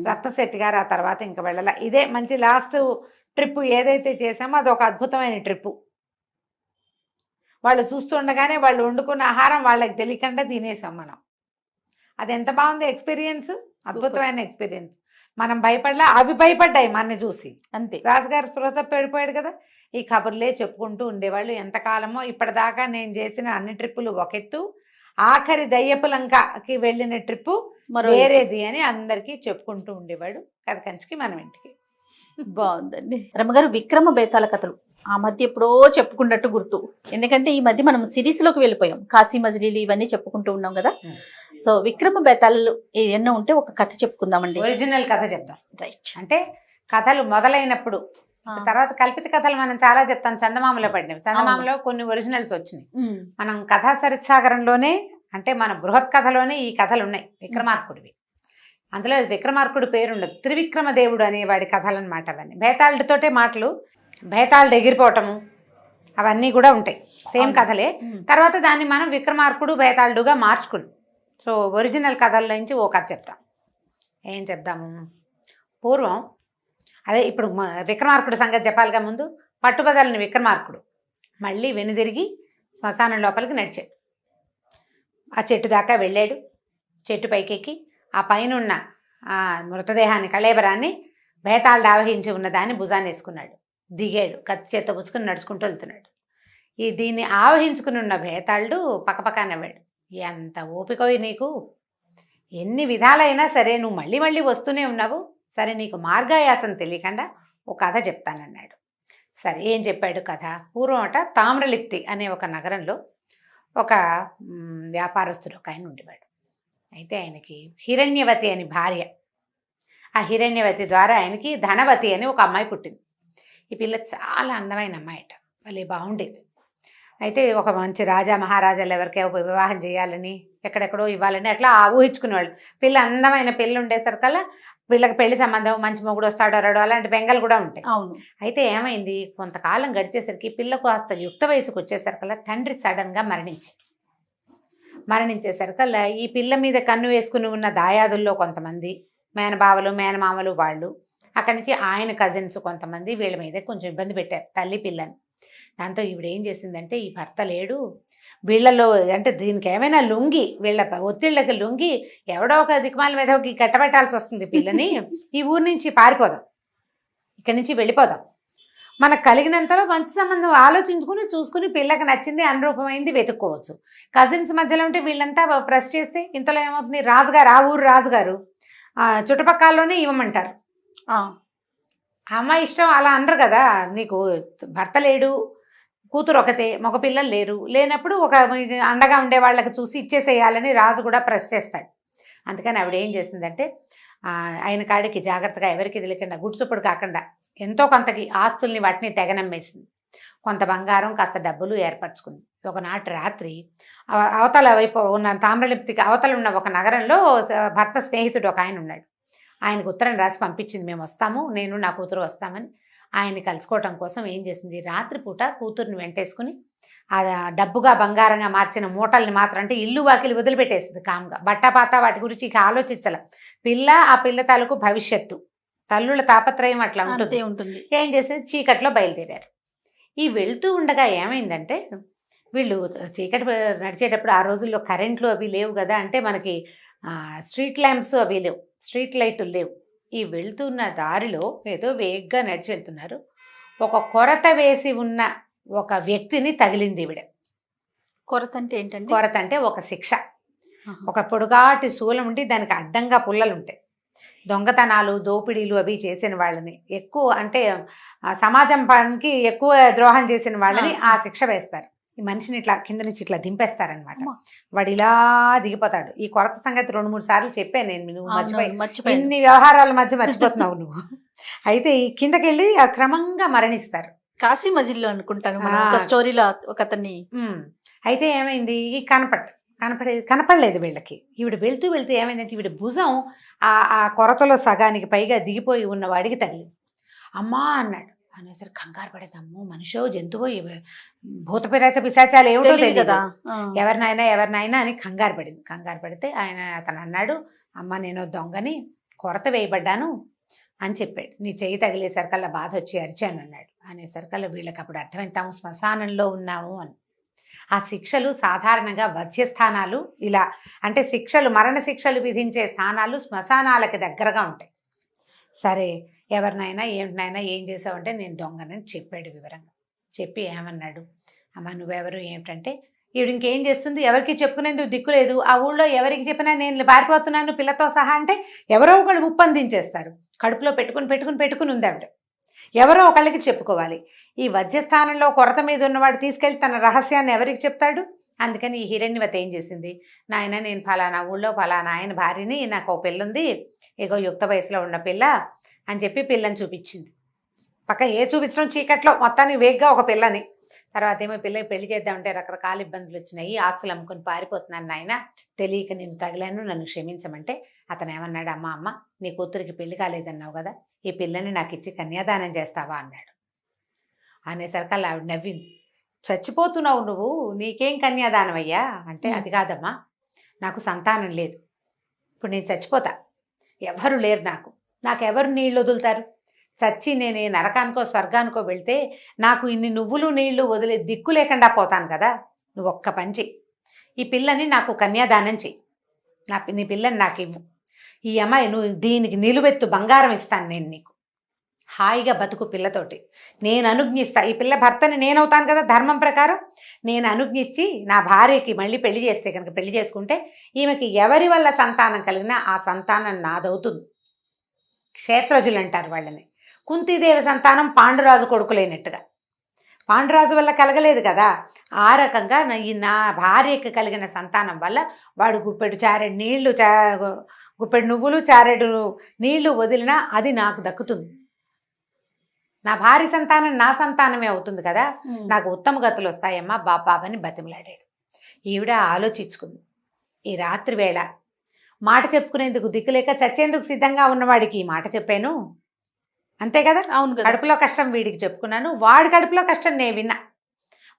B: రత్నశెట్టి గారు ఆ తర్వాత ఇంకా వెళ్ళాల. ఇదే మంచి లాస్ట్ ట్రిప్ ఏదైతే చేసామో అది ఒక అద్భుతమైన ట్రిప్పు. వాళ్ళు చూస్తుండగానే వాళ్ళు వండుకున్న ఆహారం వాళ్ళకి తెలియకుండా తినేసాం మనం. అది ఎంత బాగుంది ఎక్స్పీరియన్స్, అద్భుతమైన ఎక్స్పీరియన్స్. మనం భయపడలా, అవి భయపడ్డాయి మనని చూసి.
A: అంతే.
B: రాజుగారు స్పృహత పడిపోయాడు కదా. ఈ కబుర్లే చెప్పుకుంటూ ఉండేవాళ్ళు. ఎంతకాలమో ఇప్పటిదాకా నేను చేసిన అన్ని ట్రిప్పులు ఒక ఎత్తు, ఆఖరి దయ్యపు లంకకి వెళ్ళిన ట్రిప్పు వేరేది అని అందరికీ చెప్పుకుంటూ ఉండేవాడు. కథ కంచికి మనం ఇంటికి.
A: బాగుందండి. రమ్మగారు, విక్రమ బేతాళ కథలు ఆ మధ్య ఎప్పుడో చెప్పుకున్నట్టు గుర్తు. ఎందుకంటే ఈ మధ్య మనం సిరీస్ లోకి వెళ్ళిపోయాం, కాశీ మజిలీలు ఇవన్నీ చెప్పుకుంటూ ఉన్నాం కదా. సో విక్రమ బేతాళాలు ఏమన్నా ఉంటే ఒక కథ చెప్పుకుందామండి.
B: ఒరిజినల్ కథ చెప్దాం.
A: రైట్.
B: అంటే కథలు మొదలైనప్పుడు తర్వాత కల్పిత కథలు మనం చాలా చెప్తాం. చందమామలో పడినవి, చందమామలో కొన్ని ఒరిజినల్స్ వచ్చినాయి. మనం కథా సరిత్సాగరంలోనే అంటే మన బృహత్ కథలోనే ఈ కథలు ఉన్నాయి విక్రమార్కుడివి. అందులో విక్రమార్కుడు పేరుండదు, త్రివిక్రమ దేవుడు అనేవాడి కథలు అనమాట. అవన్నీ బేతాళుడితోటే మాటలు, బేతాళుడు ఎగిరిపోవటము అవన్నీ కూడా ఉంటాయి, సేమ్ కథలే. తర్వాత దాన్ని మనం విక్రమార్కుడు బేతాళుడుగా మార్చుకున్నాం. సో ఒరిజినల్ కథల్లో నుంచి ఓ కథ చెప్తాం. ఏం చెప్దాము? పూర్వం అదే ఇప్పుడు విక్రమార్కుడు సంగతి చెప్పాలిగా. ముందు పట్టుబదలని విక్రమార్కుడు మళ్ళీ వెనుదిరిగి శ్మశానం లోపలికి నడిచాడు. ఆ చెట్టు దాకా వెళ్ళాడు. చెట్టు పైకెక్కి ఆ పైన ఆ మృతదేహాన్ని, కళేబరాన్ని, బేతాళుడు ఆవహించి ఉన్న దాన్ని భుజాన్ని వేసుకున్నాడు. దిగాడు, కత్తి చేత్తో పుచ్చుకుని నడుచుకుంటూ వెళ్తున్నాడు. దీన్ని ఆవహించుకుని ఉన్న బేతాళుడు పక్కపక్క నవ్వాడు. ఎంత ఓపికవి నీకు, ఎన్ని విధాలైనా సరే నువ్వు మళ్ళీ మళ్ళీ వస్తూనే ఉన్నావు. సరే నీకు మార్గాయాసం తెలియకుండా ఒక కథ చెప్తానన్నాడు. సరే ఏం చెప్పాడు కథ? పూర్వం తామ్రలిప్తి అనే ఒక నగరంలో ఒక వ్యాపారస్తుడు ఒక ఆయన ఉండేవాడు. అయితే ఆయనకి హిరణ్యవతి అని భార్య. ఆ హిరణ్యవతి ద్వారా ఆయనకి ధనవతి అని ఒక అమ్మాయి పుట్టింది. ఈ పిల్ల చాలా అందమైన అమ్మాయి భలే బాగుండేది. అయితే ఒక మంచి రాజా మహారాజాలు ఎవరికైనా వివాహం చేయాలని, ఎక్కడెక్కడో ఇవ్వాలని అట్లా ఊహించుకునేవాళ్ళు. పిల్ల అందమైన పిల్ల ఉండేసరికల్లా వీళ్ళకి పెళ్లి సంబంధం, మంచి మొగుడు వస్తాడో రాడో అలాంటి బెంగలు కూడా ఉంటాయి.
A: అవును.
B: అయితే ఏమైంది, కొంతకాలం గడిచేసరికి పిల్లకు కాస్త యుక్త వయసుకు వచ్చేసరికల్లా తండ్రి సడన్గా మరణించేసరికల్లా ఈ పిల్ల మీద కన్ను వేసుకుని ఉన్న దాయాదుల్లో కొంతమంది మేనబావలు, మేనమామలు వాళ్ళు, అక్కడి నుంచి ఆయన కజిన్స్ కొంతమంది వీళ్ళ మీద కొంచెం ఇబ్బంది పెట్టారు తల్లి పిల్లని. దాంతో ఈవిడ ఏం చేసిందంటే, ఈ భర్త లేడు, వీళ్ళలో అంటే దీనికి ఏమైనా లొంగి, వీళ్ళ ఒత్తిళ్ళకి లొంగి ఎవడో ఒక దిక్మాల మీద కట్టబెట్టాల్సి వస్తుంది పిల్లని, ఈ ఊరి నుంచి పారిపోదాం, ఇక్కడి నుంచి వెళ్ళిపోదాం, మనకు కలిగినంతలో మంచి సంబంధం ఆలోచించుకుని చూసుకుని పిల్లకి నచ్చింది, అనురూపమైంది వెతుక్కోవచ్చు. కజిన్స్ మధ్యలో ఉంటే వీళ్ళంతా ప్రెస్ చేస్తే ఇంతలో ఏమవుతుంది, రాజుగారు, ఆ ఊరు రాజుగారు చుట్టుపక్కలలోనే ఇవ్వమంటారు. అమ్మాయి ఇష్టం అలా అనరు కదా. నీకు భర్త లేడు, కూతురు ఒకతే, మగ పిల్లలు లేనప్పుడు ఒక అండగా ఉండే వాళ్ళకి చూసి ఇచ్చేసేయాలని రాజు కూడా ప్రెస్ చేస్తాడు. అందుకని ఆవిడ ఏం చేసిందంటే, ఆయన కాడికి జాగ్రత్తగా ఎవరికి తెలియకుండా గుడ్సుప్పుడు కాకుండా ఎంతో కొంతకి ఆస్తుల్ని వాటిని తెగనమ్మేసింది. కొంత బంగారం, కాస్త డబ్బులు ఏర్పరచుకుంది. ఒకనాటి రాత్రి అవతల వైపు ఉన్న తామ్రలిప్తికి అవతల ఉన్న ఒక నగరంలో భర్త స్నేహితుడు ఒక ఆయన ఉన్నాడు. ఆయనకు ఉత్తరం రాసి పంపించింది, మేము వస్తాము, నేను నా కూతురు వస్తామని. ఆయన్ని కలుసుకోవటం కోసం ఏం చేసింది, రాత్రిపూట కూతుర్ని వెంటేసుకుని ఆ డబ్బుగా బంగారంగా మార్చిన మూటల్ని మాత్రం, అంటే ఇల్లు వాకిలి వదిలిపెట్టేసింది కామ్గా. బట్టపాత వాటి గురించి ఇక ఆలోచించాల. పిల్ల, ఆ పిల్ల తాలూకు భవిష్యత్తు, తల్లుల తాపత్రయం అట్లా ఉంటుంది. ఏం చేసింది, చీకట్లో బయలుదేరారు. ఈ వెళ్తూ ఉండగా ఏమైందంటే, వీళ్ళు చీకటి నడిచేటప్పుడు ఆ రోజుల్లో కరెంట్లు అవి లేవు కదా, అంటే మనకి స్ట్రీట్ ల్యాంప్స్ అవి లేవు, స్ట్రీట్ లైట్లు లేవు. ఈ వెళ్తున్న దారిలో ఏదో వేగ్గా నడిచి వెళ్తున్నారు. ఒక కొరత వేసి ఉన్న ఒక వ్యక్తిని తగిలింది ఈవిడ.
A: కొరత అంటే ఏంటంటే?
B: కొరత అంటే ఒక శిక్ష. ఒక పొడుగాటి శూలం ఉండి దానికి అడ్డంగా పుల్లలు ఉంటాయి. దొంగతనాలు, దోపిడీలు అవి చేసిన వాళ్ళని, ఎక్కువ అంటే సమాజం పనికి ఎక్కువ ద్రోహం చేసిన వాళ్ళని ఆ శిక్ష వేస్తారు. ఈ మనిషిని ఇట్లా కింద నుంచి ఇట్లా దింపేస్తారనమాట. వాడు ఇలా దిగిపోతాడు. ఈ కొరత సంగతి 2-3 సార్లు చెప్పాను నేను, నువ్వు మర్చిపోయి ఇన్ని వ్యవహారాల మధ్య మర్చిపోతున్నావు నువ్వు. అయితే ఈ కిందకి వెళ్ళి క్రమంగా మరణిస్తారు.
A: కాశీ మజిల్లో అనుకుంటాను స్టోరీలో ఒక అతన్ని.
B: అయితే ఏమైంది, ఈ కనపడలేదు వీళ్ళకి. ఈవిడ వెళ్తూ వెళ్తూ ఏమైందంటే ఈవిడ భుజం ఆ కొరతలో సగానికి పైగా దిగిపోయి ఉన్నవాడికి తగిలింది. అమ్మా అన్నాడు. అనేసరికి కంగారు పడేది. అమ్మో మనిషో జంతువో భూత ప్రేత పిశాచాలు ఏమిటో
A: తెలియదు
B: తెలియదు
A: కదా.
B: ఎవరినైనా అని కంగారు పడింది. కంగారు పడితే అతను అన్నాడు, అమ్మ నేను దొంగని, కొరత వేయబడ్డాను అని చెప్పాడు. నీ చెయ్యి తగిలేసరికల్లా బాధ వచ్చి అరిచాను అన్నాడు. అనేసరికల్లా వీళ్ళకి అప్పుడు అర్థమైంది తాము శ్మశానంలో ఉన్నాము అని. ఆ శిక్షలు సాధారణంగా వధ్యస్థానాలు, ఇలా అంటే శిక్షలు, మరణ శిక్షలు విధించే స్థానాలు శ్మశానాలకి దగ్గరగా ఉంటాయి. సరే ఎవరినైనా ఏమిటినైనా ఏం చేసావంటే నేను దొంగనని చెప్పాడు వివరంగా. చెప్పి ఏమన్నాడు, అమ్మ నువ్వెవరు ఏమిటంటే, ఈవిడ ఇంకేం చేస్తుంది, ఎవరికి చెప్పుకునేందుకు దిక్కులేదు, ఆ ఊళ్ళో ఎవరికి చెప్పినా నేను పారిపోతున్నాను పిల్లతో సహా అంటే ఎవరో ఒకళ్ళు ముప్పందించేస్తారు. కడుపులో పెట్టుకుని ఉంది ఆవిడ. ఎవరో ఒకళ్ళకి చెప్పుకోవాలి. ఈ వధ్యస్థానంలో కొరత మీద ఉన్నవాడు తీసుకెళ్ళి తన రహస్యాన్ని ఎవరికి చెప్తాడు? అందుకని ఈ హిరణ్యవతి ఏం చేసింది, నాయన నేను ఫలానా ఊళ్ళో ఫలానా ఆయన భార్యని, నాకు ఓ పిల్లుంది, ఏగో యుక్త వయసులో ఉన్న పిల్ల అని చెప్పి పిల్లని చూపించింది. పక్క చూపించడం చీకట్లో మొత్తానికి వేగ్గా ఒక పిల్లని. తర్వాత ఏమో పిల్లకి పెళ్లి చేద్దామంటే రకరకాల ఇబ్బందులు వచ్చినాయి, ఆస్తులు అమ్ముకొని పారిపోతున్నాను నాయన, తెలియక నేను తగిలాను, నన్ను క్షమించమంటే అతను ఏమన్నాడు, అమ్మ నీ కూతురికి పెళ్లి కాలేదన్నావు కదా, ఈ పిల్లని నాకు ఇచ్చి కన్యాదానం చేస్తావా అన్నాడు. అనేసరికి అలా ఆవిడ నవ్వింది. చచ్చిపోతున్నావు నువ్వు, నీకేం కన్యాదానం అయ్యా అంటే, అది కాదమ్మా నాకు సంతానం లేదు, ఇప్పుడు నేను చచ్చిపోతా, ఎవరు లేరు నాకెవరు నీళ్ళు వదులుతారు, చచ్చి నేను నరకానికో స్వర్గానికో వెళ్తే నాకు ఇన్ని నువ్వులు నీళ్లు వదిలే దిక్కు లేకుండా పోతాను కదా, నువ్వు ఒక్క పని చెయ్యి, ఈ పిల్లని నాకు కన్యాదానం చెయ్యి, నీ పిల్లని నాకు ఇవ్వు, ఈ అమ్మాయి నువ్వు దీనికి నిలువెత్తు బంగారం ఇస్తాను నేను నీకు, హాయిగా బతుకు పిల్లతోటి, నేను అనుజ్ఞిస్తా, ఈ పిల్ల భర్తని నేనవుతాను కదా ధర్మం ప్రకారం, నేను అనుజ్ఞించి నా భార్యకి మళ్ళీ పెళ్లి చేస్తే కనుక, పెళ్లి చేసుకుంటే ఈమెకి ఎవరి వల్ల సంతానం కలిగినా ఆ సంతానం నాదవుతుంది. క్షేత్రజులు అంటారు వాళ్ళని. కుంతీదేవి సంతానం పాండురాజు కొడుకులేనట్టుగా, పాండురాజు వల్ల కలగలేదు కదా, ఆ రకంగా నా భార్యకి కలిగిన సంతానం వల్ల వాడు గుప్పెడు చారెడు నీళ్లు గుప్పెడు నువ్వులు చారెడు నీళ్లు వదిలినా అది నాకు దక్కుతుంది, నా భార్య సంతానం నా సంతానమే అవుతుంది కదా, నాకు ఉత్తమ గతులు వస్తాయమ్మా బాబాని బతిమలాడాడు. ఈవిడ ఆలోచించుకుంది. ఈ రాత్రి వేళ మాట చెప్పుకునేందుకు దిక్కులేక చచ్చేందుకు సిద్ధంగా ఉన్నవాడికి ఈ మాట చెప్పాను, అంతే కదా, అవును కదా, కడుపులో కష్టం వీడికి చెప్పుకున్నాను, వాడి కడుపులో కష్టం నేను విన్నా,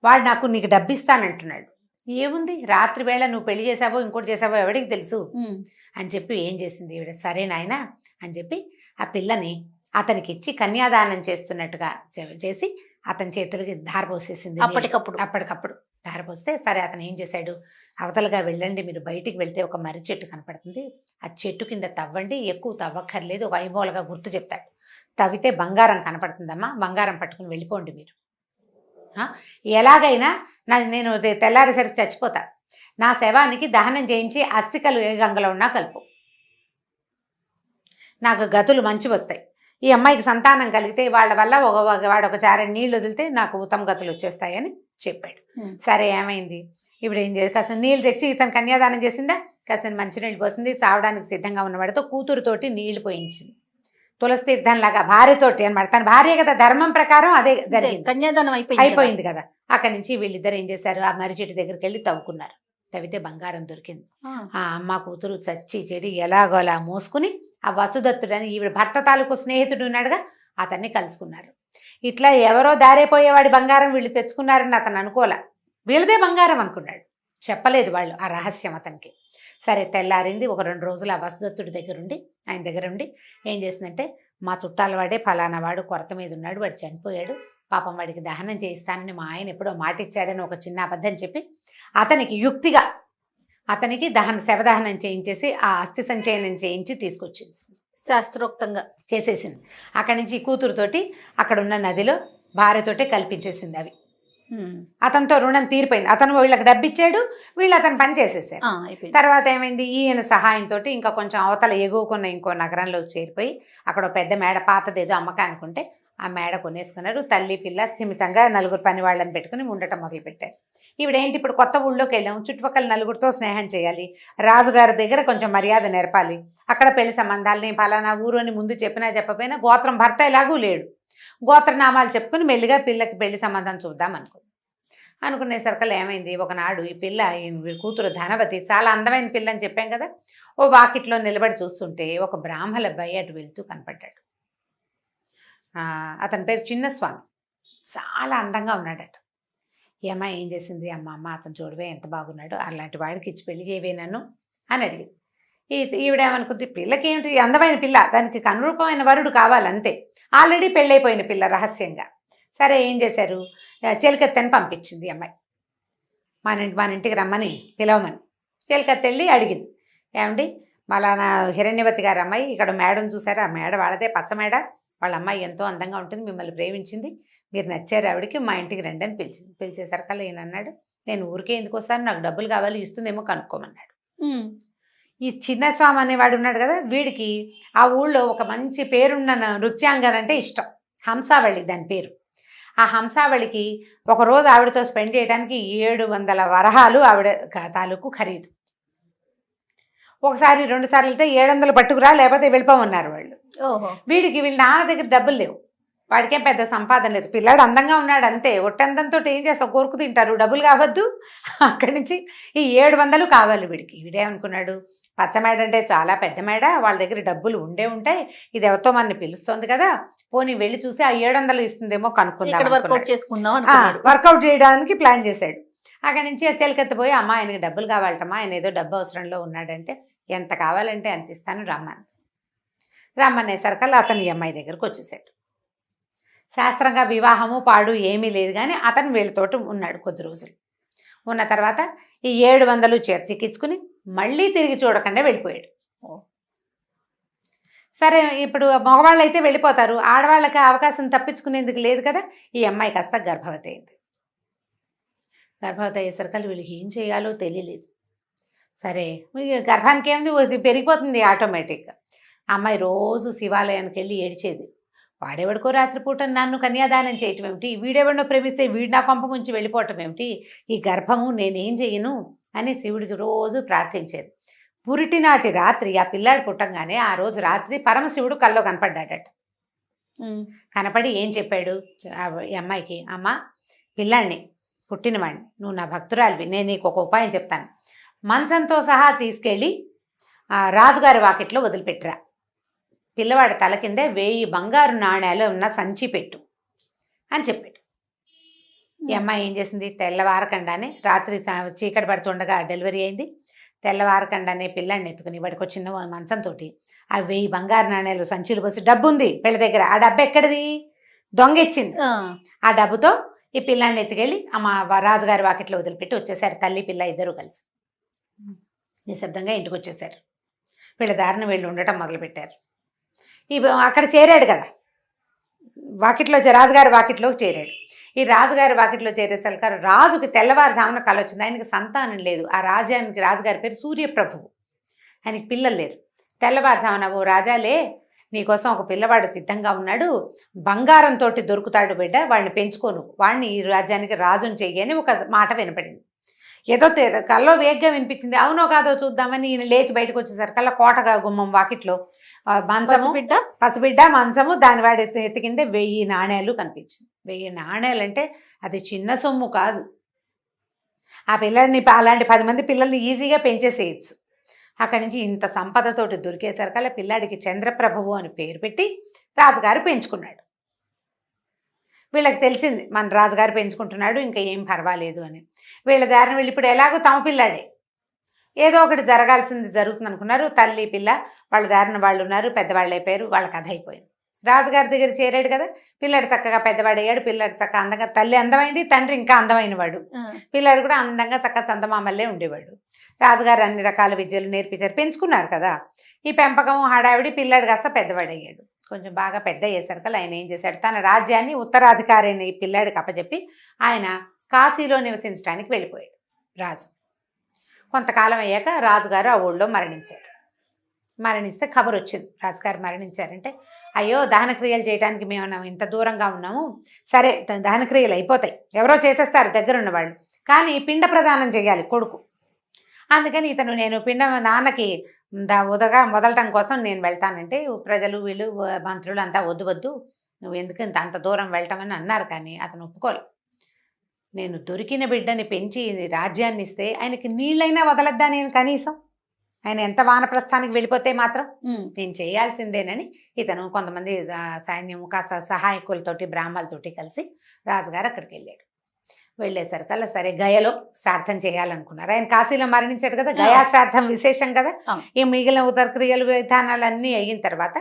B: వాడు నీకు డబ్బిస్తానంటున్నాడు, ఏముంది రాత్రి వేళ నువ్వు పెళ్లి చేసావో ఇంకోటి చేసావో ఎవడికి తెలుసు అని చెప్పి ఏం చేసింది ఈవిడ, సరే నాయనా అని చెప్పి ఆ పిల్లని అతనికి ఇచ్చి కన్యాదానం చేస్తున్నట్టుగా చేసి అతని చేతులకి ధారపోసేసింది. అప్పటికప్పుడు ధారపోస్తే సరే అతను ఏం చేశాడు, అవతలగా వెళ్ళండి, మీరు బయటికి వెళ్తే ఒక మర్రి చెట్టు కనపడుతుంది, ఆ చెట్టు కింద తవ్వండి, ఎక్కువ తవ్వక్కర్లేదు, ఒక ఐమూలగా గుర్తు చెప్తాడు, తవ్వితే బంగారం కనపడుతుందమ్మా, బంగారం పట్టుకుని వెళ్ళిపోండి మీరు, ఎలాగైనా నేను తెల్లారేసరికి చచ్చిపోతా, నా శవానికి దహనం చేయించి అస్థికలు ఏ గంగలో ఉన్నా కలుపు, నాకు గతులు మంచి వస్తాయి, ఈ అమ్మాయికి సంతానం కలిగితే వాళ్ళ వల్ల వాడు ఒక చారెడు నీళ్ళు వదిలితే నాకు ఉత్తమ గతులు వచ్చేస్తాయని చెప్పాడు. సరే ఏమైంది, ఇప్పుడు ఏం చేసి కాసిన నీళ్ళు తెచ్చి ఇతను కన్యాదానం చేసిందా, కాసిన మంచినీళ్ళు పోసింది, చావడానికి సిద్ధంగా ఉన్నవాడితో కూతురుతోటి నీళ్లు పోయించింది, తులసి తీర్థంలాగా భార్యతోటి అనమాట, తన భార్య కదా ధర్మం ప్రకారం అదే జరిగింది, కన్యాదానం అయిపోయింది కదా. అక్కడి నుంచి వీళ్ళిద్దరు ఏం చేశారు, ఆ మర్రి చెట్టు దగ్గరికి వెళ్ళి తవ్వుకున్నారు, తవ్వితే బంగారం దొరికింది. ఆ అమ్మ కూతురు చచ్చి చెడి ఎలాగోలా మోసుకుని ఆ వసుదత్తుడని ఈవిడ భర్త తాలూకు స్నేహితుడు ఉన్నాడుగా అతన్ని కలుసుకున్నారు. ఇట్లా ఎవరో దారైపోయేవాడి బంగారం వీళ్ళు తెచ్చుకున్నారని అతను అనుకోలే, వీళ్ళదే బంగారం అనుకున్నాడు, చెప్పలేదు వాళ్ళు ఆ రహస్యం అతనికి. సరే తెల్లారింది, ఒక 2 రోజులు ఆ వసుదత్తుడి ఆయన దగ్గర ఉండి ఏం చేసిందంటే, మా చుట్టాల వాడే ఫలానా వాడు కొరత మీద ఉన్నాడు, వాడు చనిపోయాడు, పాపం వాడికి దహనం చేయిస్తానని మా ఆయన ఎప్పుడో మాట ఇచ్చాడని ఒక చిన్న అబద్ధం చెప్పి అతనికి యుక్తిగా అతనికి శవదహనం చేయించేసి ఆ అస్థి సంచయనం చేయించి తీసుకొచ్చింది, శాస్త్రోక్తంగా చేసేసింది. అక్కడి నుంచి కూతురుతోటి అక్కడ ఉన్న నదిలో భార్యతోటే కల్పించేసింది అవి. అతనితో రుణం తీరిపోయింది, అతను వీళ్ళకి డబ్బిచ్చాడు, వీళ్ళు అతను పని చేసేసారు. తర్వాత ఏమైంది, ఈయన సహాయంతో ఇంకా కొంచెం అవతల ఎగువకున్న ఇంకో నగరంలో చేరిపోయి అక్కడ పెద్ద మేడ పాతదేదో అమ్మకానికి ఉంటే ఆ మేడ కొనేసుకున్నారు. తల్లి పిల్ల స్థిమితంగా 4 పని వాళ్ళని పెట్టుకుని ఉండటం మొదలుపెట్టారు. ఈవిడేంటి ఇప్పుడు కొత్త ఊళ్ళోకి వెళ్ళాము, చుట్టుపక్కల 4 స్నేహం చేయాలి, రాజుగారి దగ్గర కొంచెం మర్యాద నేర్పాలి, అక్కడ పెళ్లి సంబంధాలని ఫలానా ఊరు అని ముందు చెప్పినా చెప్పపోయినా గోత్రం భర్త ఎలాగూ లేడు, గోత్రనామాలు చెప్పుకుని మెల్లిగా పిల్లకి పెళ్లి సంబంధం చూద్దాం అనుకుంది. అనుకునేసరికల్లా ఏమైంది, ఒకనాడు ఈ పిల్ల వీడి కూతురు ధనవతి చాలా అందమైన పిల్ల అని చెప్పాం కదా, ఓ వాకిట్లో నిలబడి చూస్తుంటే ఒక బ్రాహ్మణ అబ్బాయి అటు వెళ్తూ కనపడ్డాడు. అతని పేరు చిన్నస్వామి. చాలా అందంగా ఉన్నాడట. ఈ అమ్మాయి ఏం చేసింది, అమ్మ అతను చూడవే ఎంత బాగున్నాడు, అలాంటి వాడికి ఇచ్చి పెళ్లి చేయవే నన్ను అని అడిగింది. ఈవిడేమనుకుంది, పిల్లకి ఏమిటి అందమైన పిల్ల, దానికి అనురూపమైన వరుడు కావాలంతే. ఆల్రెడీ పెళ్ళైపోయిన పిల్ల రహస్యంగా. సరే ఏం చేశారు, చెలికత్తెని పంపించింది అమ్మాయి. మన ఇంటికి రమ్మని పిలవమని. చెలికత్తె వెళ్ళి అడిగింది, ఏమండి మళ్ళా హిరణ్యవతి గారు అమ్మాయి ఇక్కడ మేడం చూసారా, ఆ మేడ వాళ్ళదే పచ్చ మేడ, వాళ్ళ అమ్మాయి ఎంతో అందంగా ఉంటుంది, మిమ్మల్ని ప్రేమించింది, మీరు నచ్చారు ఆవిడకి, మా ఇంటికి రండి అని పిలిచేసరికల్లా ఈయన అన్నాడు, నేను ఊరికే ఎందుకు వస్తాను, నాకు డబ్బులు కావాలి, ఇస్తుందేమో కనుక్కోమన్నాడు. ఈ చిన్నస్వామి అనేవాడు ఉన్నాడు కదా, వీడికి ఆ ఊళ్ళో ఒక మంచి పేరున్న నృత్యాంగన అంటే ఇష్టం, హంసావళి దాని పేరు. ఆ హంసావళికి ఒకరోజు ఆవిడతో స్పెండ్ చేయడానికి 700 వరహాలు ఆవిడ తాలూకు ఖరీదు. ఒకసారి 2 సార్లు వెళ్తే 700 పట్టుకురా లేకపోతే వెళ్ళిపోమన్నారు వాళ్ళు. వీళ్ళ నాన్న దగ్గర డబ్బులు లేవు, వాడికేం పెద్ద సంపాదన లేదు, పిల్లాడు అందంగా ఉన్నాడు అంతే, ఒట్టందంతో ఏం చేస్తావు, కోరుకు తింటారు, డబ్బులు కావద్దు. అక్కడి నుంచి ఈ 700 కావాలి వీడికి. వీడేమనుకున్నాడు, పచ్చమేడ అంటే చాలా పెద్ద మేడ, వాళ్ళ దగ్గర డబ్బులు ఉంటాయి, ఇది ఎవరితో మనని పిలుస్తోంది కదా, పోనీ వెళ్ళి చూసి ఆ 700 ఇస్తుందేమో కనుక్కుందాం, వర్కౌట్ చేయడానికి ప్లాన్ చేశాడు. అక్కడి నుంచి ఆ చెలికెత్తపోయి, అమ్మ ఆయనకి డబ్బులు కావాలటమ్మా, ఆయన ఏదో డబ్బు అవసరంలో ఉన్నాడంటే, ఎంత కావాలంటే అంత ఇస్తాను రమ్మనేసరికల్లా అతను ఈ అమ్మాయి దగ్గరకు వచ్చేసాడు. శాస్త్రంగా వివాహము పాడు ఏమీ లేదు, కానీ అతను వీళ్ళతోటి ఉన్నాడు కొద్ది రోజులు. ఉన్న తర్వాత ఈ 700 చేర్చిక్కించుకుని మళ్ళీ తిరిగి చూడకుండా వెళ్ళిపోయాడు. సరే ఇప్పుడు మగవాళ్ళు అయితే వెళ్ళిపోతారు, ఆడవాళ్ళకి అవకాశం తప్పించుకునేందుకు లేదు కదా. ఈ అమ్మాయి కాస్త గర్భవతి అయింది. గర్భవతి అయ్యేసరికి వీళ్ళకి ఏం చేయాలో తెలియలేదు. సరే గర్భానికి ఏమిది, పెరిగిపోతుంది ఆటోమేటిక్గా. అమ్మాయి రోజు శివాలయానికి వెళ్ళి ఏడిచేది, వాడెవడికో రాత్రిపూట నన్ను కన్యాదానం చేయటం ఏమిటి, వీడెవడినో ప్రేమిస్తే వీడు నా కొంప ముంచి వెళ్ళిపోవటం ఏమిటి, ఈ గర్భము నేనేం చేయను అని శివుడికి రోజు ప్రార్థించేది. పురిటినాటి రాత్రి ఆ పిల్లాడు పుట్టంగానే ఆ రోజు రాత్రి పరమశివుడు కల్లో కనపడ్డాడట. కనపడి ఏం చెప్పాడు ఈ అమ్మాయికి, అమ్మ పిల్లాడిని పుట్టినవాడిని, నువ్వు నా భక్తురాలివి, నేను నీకు ఒక ఉపాయం చెప్తాను, మంచంతో సహా తీసుకెళ్ళి రాజుగారి వాకిట్లో వదిలిపెట్టిరా, పిల్లవాడి తల కింద 1000 బంగారు నాణ్యాలు ఉన్న సంచి పెట్టు అని చెప్పాడు. ఈ అమ్మాయి ఏం చేసింది, తెల్లవారకండానే, రాత్రి చీకటి పడుతుండగా డెలివరీ అయింది, తెల్లవారకండానే పిల్లాడిని ఎత్తుకుని వాడికి చిన్న మంచంతో ఆ 1000 బంగారు నాణ్యాలు సంచులు పోసి, డబ్బు ఉంది పిల్ల దగ్గర, ఆ డబ్బు ఎక్కడిది, దొంగ ఇచ్చింది. ఆ డబ్బుతో ఈ పిల్లాడిని ఎత్తుకెళ్ళి రాజుగారి వాకిట్లో వదిలిపెట్టి వచ్చేసారు. తల్లి పిల్ల ఇద్దరు కలిసి నిశ్శబ్దంగా ఇంటికి వచ్చేసారు. వీళ్ళ దారిని వీళ్ళు ఉండటం మొదలుపెట్టారు. అక్కడ చేరాడు కదా వాకిట్లో, రాజుగారి వాకిట్లోకి చేరాడు. ఈ రాజుగారి వాకిట్లో చేరేసరికి రాజుకి తెల్లవారుజామున కల వచ్చింది. ఆయనకి సంతానం లేదు. ఆ రాజుగారి పేరు సూర్యప్రభువు. ఆయనకి పిల్లలు లేరు. తెల్లవారుజామున, ఓ రాజాలే, నీకోసం ఒక పిల్లవాడు సిద్ధంగా ఉన్నాడు, బంగారంతో దొరుకుతాడు బిడ్డ, వాడిని పెంచుకోను, వాడిని ఈ రాజ్యానికి రాజుని చెయ్యని ఒక మాట వినపడింది. ఏదో కల్లో వేగ్గా వినిపించింది. అవునో కాదో చూద్దామని ఈయన లేచి బయటకు వచ్చేసరికల్లా కోటగా గుమ్మం వాకిట్లో మంచము, పసిబిడ్డ మంచము, దాని వాడి ఎత్తికింద 1000 నాణ్యాలు కనిపించింది. 1000 నాణ్యాలు అంటే అది చిన్న సొమ్ము కాదు. ఆ పిల్లల్ని అలాంటి 10 మంది పిల్లల్ని ఈజీగా పెంచేసేయచ్చు. అక్కడి నుంచి ఇంత సంపదతోటి దొరికేసరికల్లా పిల్లాడికి చంద్రప్రభువు అని పేరు పెట్టి రాజుగారు పెంచుకున్నాడు. వీళ్ళకి తెలిసింది మన రాజుగారు పెంచుకుంటున్నాడు, ఇంకా ఏం పర్వాలేదు అని. వీళ్ళ దారిని వీళ్ళు ఇప్పుడు ఎలాగో తమ పిల్లాడే, ఏదో ఒకటి జరగాల్సింది జరుగుతుంది అనుకున్నారు. తల్లి పిల్ల వాళ్ళ దారిన వాళ్ళు ఉన్నారు, పెద్దవాళ్ళు అయిపోయారు, వాళ్ళ కథ అయిపోయింది. రాజుగారి దగ్గర చేరాడు కదా, పిల్లాడు చక్కగా పెద్దవాడయ్యాడు, పిల్లాడు చక్కగా అందంగా, తల్లి అందమైంది, తండ్రి ఇంకా అందమైన వాడు, పిల్లాడు కూడా అందంగా చక్కగా చందమామల్లే ఉండేవాడు. రాజుగారు అన్ని రకాల విద్యలు నేర్పించారు, పెంచుకున్నారు కదా. ఈ పెంపకం హడావిడి, పిల్లాడు కాస్త పెద్దవాడయ్యాడు. కొంచెం బాగా పెద్ద అయ్యేసరికి ఆయన ఏం చేశాడు, తన రాజ్యాన్ని ఉత్తరాధికారి అయిన ఈ పిల్లాడికి అప్పచెప్పి ఆయన కాశీలో నివసించడానికి వెళ్ళిపోయాడు రాజు. కొంతకాలం అయ్యాక రాజుగారు ఆ ఊళ్ళో మరణించాడు. మరణిస్తే ఖబర్ వచ్చింది, రాజుగారు మరణించారంటే. అయ్యో, దహనక్రియలు చేయడానికి మేము ఇంత దూరంగా ఉన్నాము, సరే దహనక్రియలు అయిపోతాయి, ఎవరో చేసేస్తారు దగ్గరున్న వాళ్ళు, కానీ పిండ ప్రదానం చేయాలి కొడుకు. అందుకని నేను నాన్నకి వదలటం కోసం నేను వెళ్తానంటే ప్రజలు వీళ్ళు మంత్రులు అంతా వద్దు నువ్వు ఎందుకు అంత దూరం వెళ్ళటమని అన్నారు, కానీ అతను ఒప్పుకోలేదు. నేను దొరికిన బిడ్డని పెంచి రాజ్యాన్ని ఇస్తే ఆయనకి నీళ్ళైనా వదలద్దా నేను కనీసం, ఆయన ఎంత వానప్రస్థానికి వెళ్ళిపోతే మాత్రం నేను చేయాల్సిందేనని ఇతను కొంతమంది సైన్యం కాస్త సహాయకులతోటి బ్రాహ్మణులతోటి కలిసి రాజుగారు అక్కడికి వెళ్ళాడు. వెళ్ళేసరికల్లా సరే గయలో శ్రాద్ధం చేయాలనుకున్నారు. ఆయన కాశీలో మరణించాడు కదా, గయా శ్రాద్ధం విశేషం కదా. ఈ మిగిలిన ఉదరక్రియలు విధానాలన్నీ అయిన తర్వాత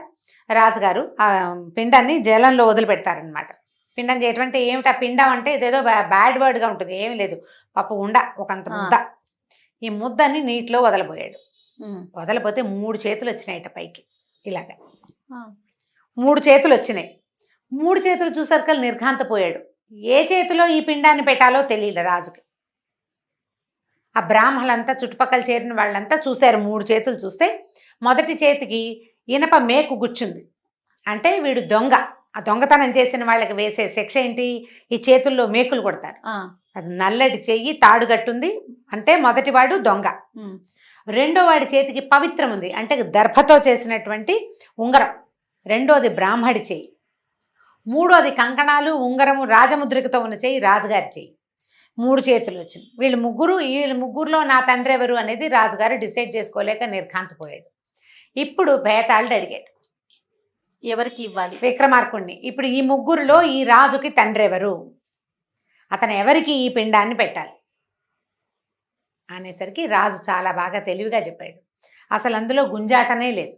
B: రాజుగారు ఆ పిండాన్ని జలంలో వదిలిపెడతారనమాట. పిండం చేయటం అంటే ఏమిటి, ఆ పిండం అంటే ఇదేదో బ్యాడ్ వర్డ్గా ఉంటుంది, ఏమి లేదు, పాప ఉండ ఒకంత ముద్ద. ఈ ముద్దని నీటిలో వదలబోయాడు. వదలపోతే 3 చేతులు వచ్చినాయిట పైకి, ఇలాగా 3 చేతులు వచ్చినాయి. 3 చేతులు చూసరికల్ నిర్ఘాంతపోయాడు. ఏ చేతిలో ఈ పిండాన్ని పెట్టాలో తెలియదు రాజుకి. ఆ బ్రాహ్మణులంతా చుట్టుపక్కల చేరిన వాళ్ళంతా చూశారు. 3 చేతులు చూస్తే మొదటి చేతికి ఇనప మేకు గుచ్చుంది. అంటే వీడు దొంగ. ఆ దొంగతనం చేసిన వాళ్ళకి వేసే శిక్ష ఏంటి, ఈ చేతుల్లో మేకులు కొడతారు. అది నల్లటి చెయ్యి తాడుగట్టుంది, అంటే మొదటివాడు దొంగ. రెండో వాడి చేతికి పవిత్రం ఉంది, అంటే దర్భతో చేసినటువంటి ఉంగరం. రెండోది బ్రాహ్మడి చెయ్యి. మూడోది కంకణాలు ఉంగరము రాజముద్రికతో ఉన్న చెయ్యి రాజుగారి చెయ్యి. 3 చేతులు వచ్చింది. వీళ్ళ ముగ్గురులో నా తండ్రి ఎవరు అనేది రాజుగారు డిసైడ్ చేసుకోలేక నిర్ఘాంతపోయాడు. ఇప్పుడు బేతాళుడు అడిగాడు
A: ఎవరికి ఇవ్వాలి,
B: విక్రమార్కుణ్ణి. ఇప్పుడు ఈ ముగ్గురులో ఈ రాజుకి తండ్రి ఎవరు, అతను ఎవరికి ఈ పిండాన్ని పెట్టాలి అనేసరికి రాజు చాలా బాగా తెలివిగా చెప్పాడు. అసలు అందులో గుంజాటనే లేదు.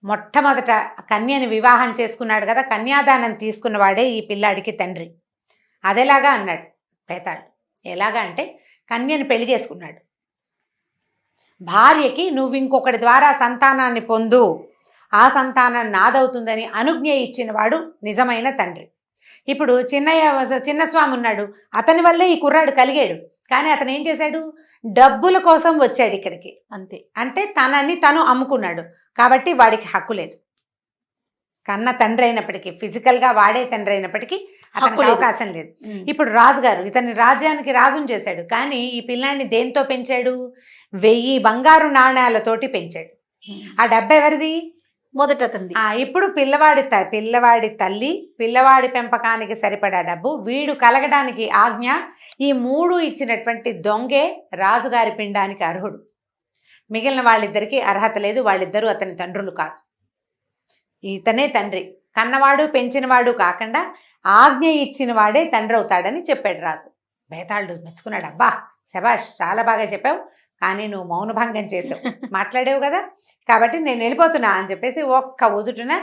B: మొట్టమొదట కన్యని వివాహం చేసుకున్నాడు కదా, కన్యాదానం తీసుకున్నవాడే ఈ పిల్లాడికి తండ్రి. అదేలాగా అన్నాడు బేతాళుడు. ఎలాగా అంటే కన్యని పెళ్లి చేసుకున్నాడు. భార్యకి నువ్వు ఇంకొకటి ద్వారా సంతానాన్ని పొందు, ఆ సంతానం నాదవుతుందని అనుజ్ఞ ఇచ్చిన వాడు నిజమైన తండ్రి. ఇప్పుడు చిన్నస్వామి ఉన్నాడు, అతని వల్లే ఈ కుర్రాడు కలిగాడు. కానీ అతను ఏం చేశాడు, డబ్బుల కోసం వచ్చాడు ఇక్కడికి, అంతే. అంటే తనని తను అమ్ముకున్నాడు కాబట్టి వాడికి హక్కు లేదు. కన్న తండ్రి అయినప్పటికీ, ఫిజికల్గా వాడే తండ్రి అయినప్పటికీ అతనికి అవకాశం లేదు. ఇప్పుడు రాజుగారు ఇతని రాజ్యానికి రాజుని చేశాడు, కానీ ఈ పిల్లాన్ని దేంతో పెంచాడు, 1000 బంగారు నాణ్యాలతోటి పెంచాడు. ఆ డబ్బు ఎవరిది,
A: మొదట అతనిది.
B: ఇప్పుడు పిల్లవాడి తల్లి, పిల్లవాడి పెంపకానికి సరిపడా డబ్బు, వీడు కలగడానికి ఆజ్ఞ, ఈ 3 ఇచ్చినటువంటి దొంగే రాజుగారి పిండానికి అర్హుడు. మిగిలిన వాళ్ళిద్దరికీ అర్హత లేదు, వాళ్ళిద్దరూ అతని తండ్రులు కాదు. ఇతనే తండ్రి, కన్నవాడు పెంచినవాడు కాకుండా ఆజ్ఞ ఇచ్చిన వాడే తండ్రి అవుతాడని చెప్పాడు రాజు. బేతాళుడు మెచ్చుకున్నాడు. అబ్బా శభాష్, చాలా బాగా చెప్పావు, కానీ నువ్వు మౌనభంగం చేసావు, మాట్లాడేవు కదా, కాబట్టి నేను వెళ్ళిపోతున్నా అని చెప్పేసి ఒక్క ఉదుటున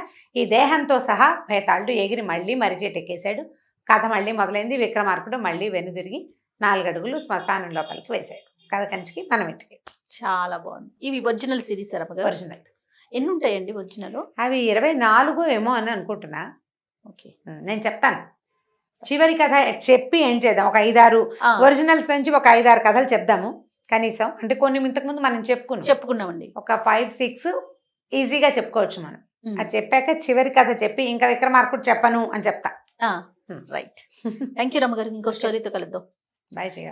B: ఈ దేహంతో సహా బేతాళుడు ఎగిరి మళ్ళీ మరిచెట్టెక్కేశాడు. కథ మళ్ళీ మొదలైంది. విక్రమార్కుడు మళ్ళీ వెనుదిరిగి 4 అడుగులు శ్మశానం లోపలికి వేశాడు. కథ కంచికి మనం ఇంటికి.
A: చాలా బాగుంది. ఇవి ఒరిజినల్ సిరీస్
B: ఒరిజినల్.
A: ఎన్ని ఉంటాయండి ఒరిజినల్?
B: అవి 24 ఏమో అని అనుకుంటున్నా.
A: ఓకే,
B: నేను చెప్తాను. చివరి కథ చెప్పి ఏం చేద్దాం, ఒక 5-6 ఒరిజినల్స్ నుంచి ఒక 5-6 కథలు చెప్దాము కనీసం. అంటే కొన్ని ఇంతకుముందు మనం
A: చెప్పుకున్నామండి.
B: ఒక 5-6 ఈజీగా చెప్పుకోవచ్చు మనం. అది చెప్పాక చివరి కథ చెప్పి ఇంకా విక్రమార్కుడు చెప్పను అని చెప్తా.
A: రైట్. థ్యాంక్ యూ రమ్మగారు. ఇంకో స్టోరీతో కలుద్దాం.
B: బాయ్ చేయ.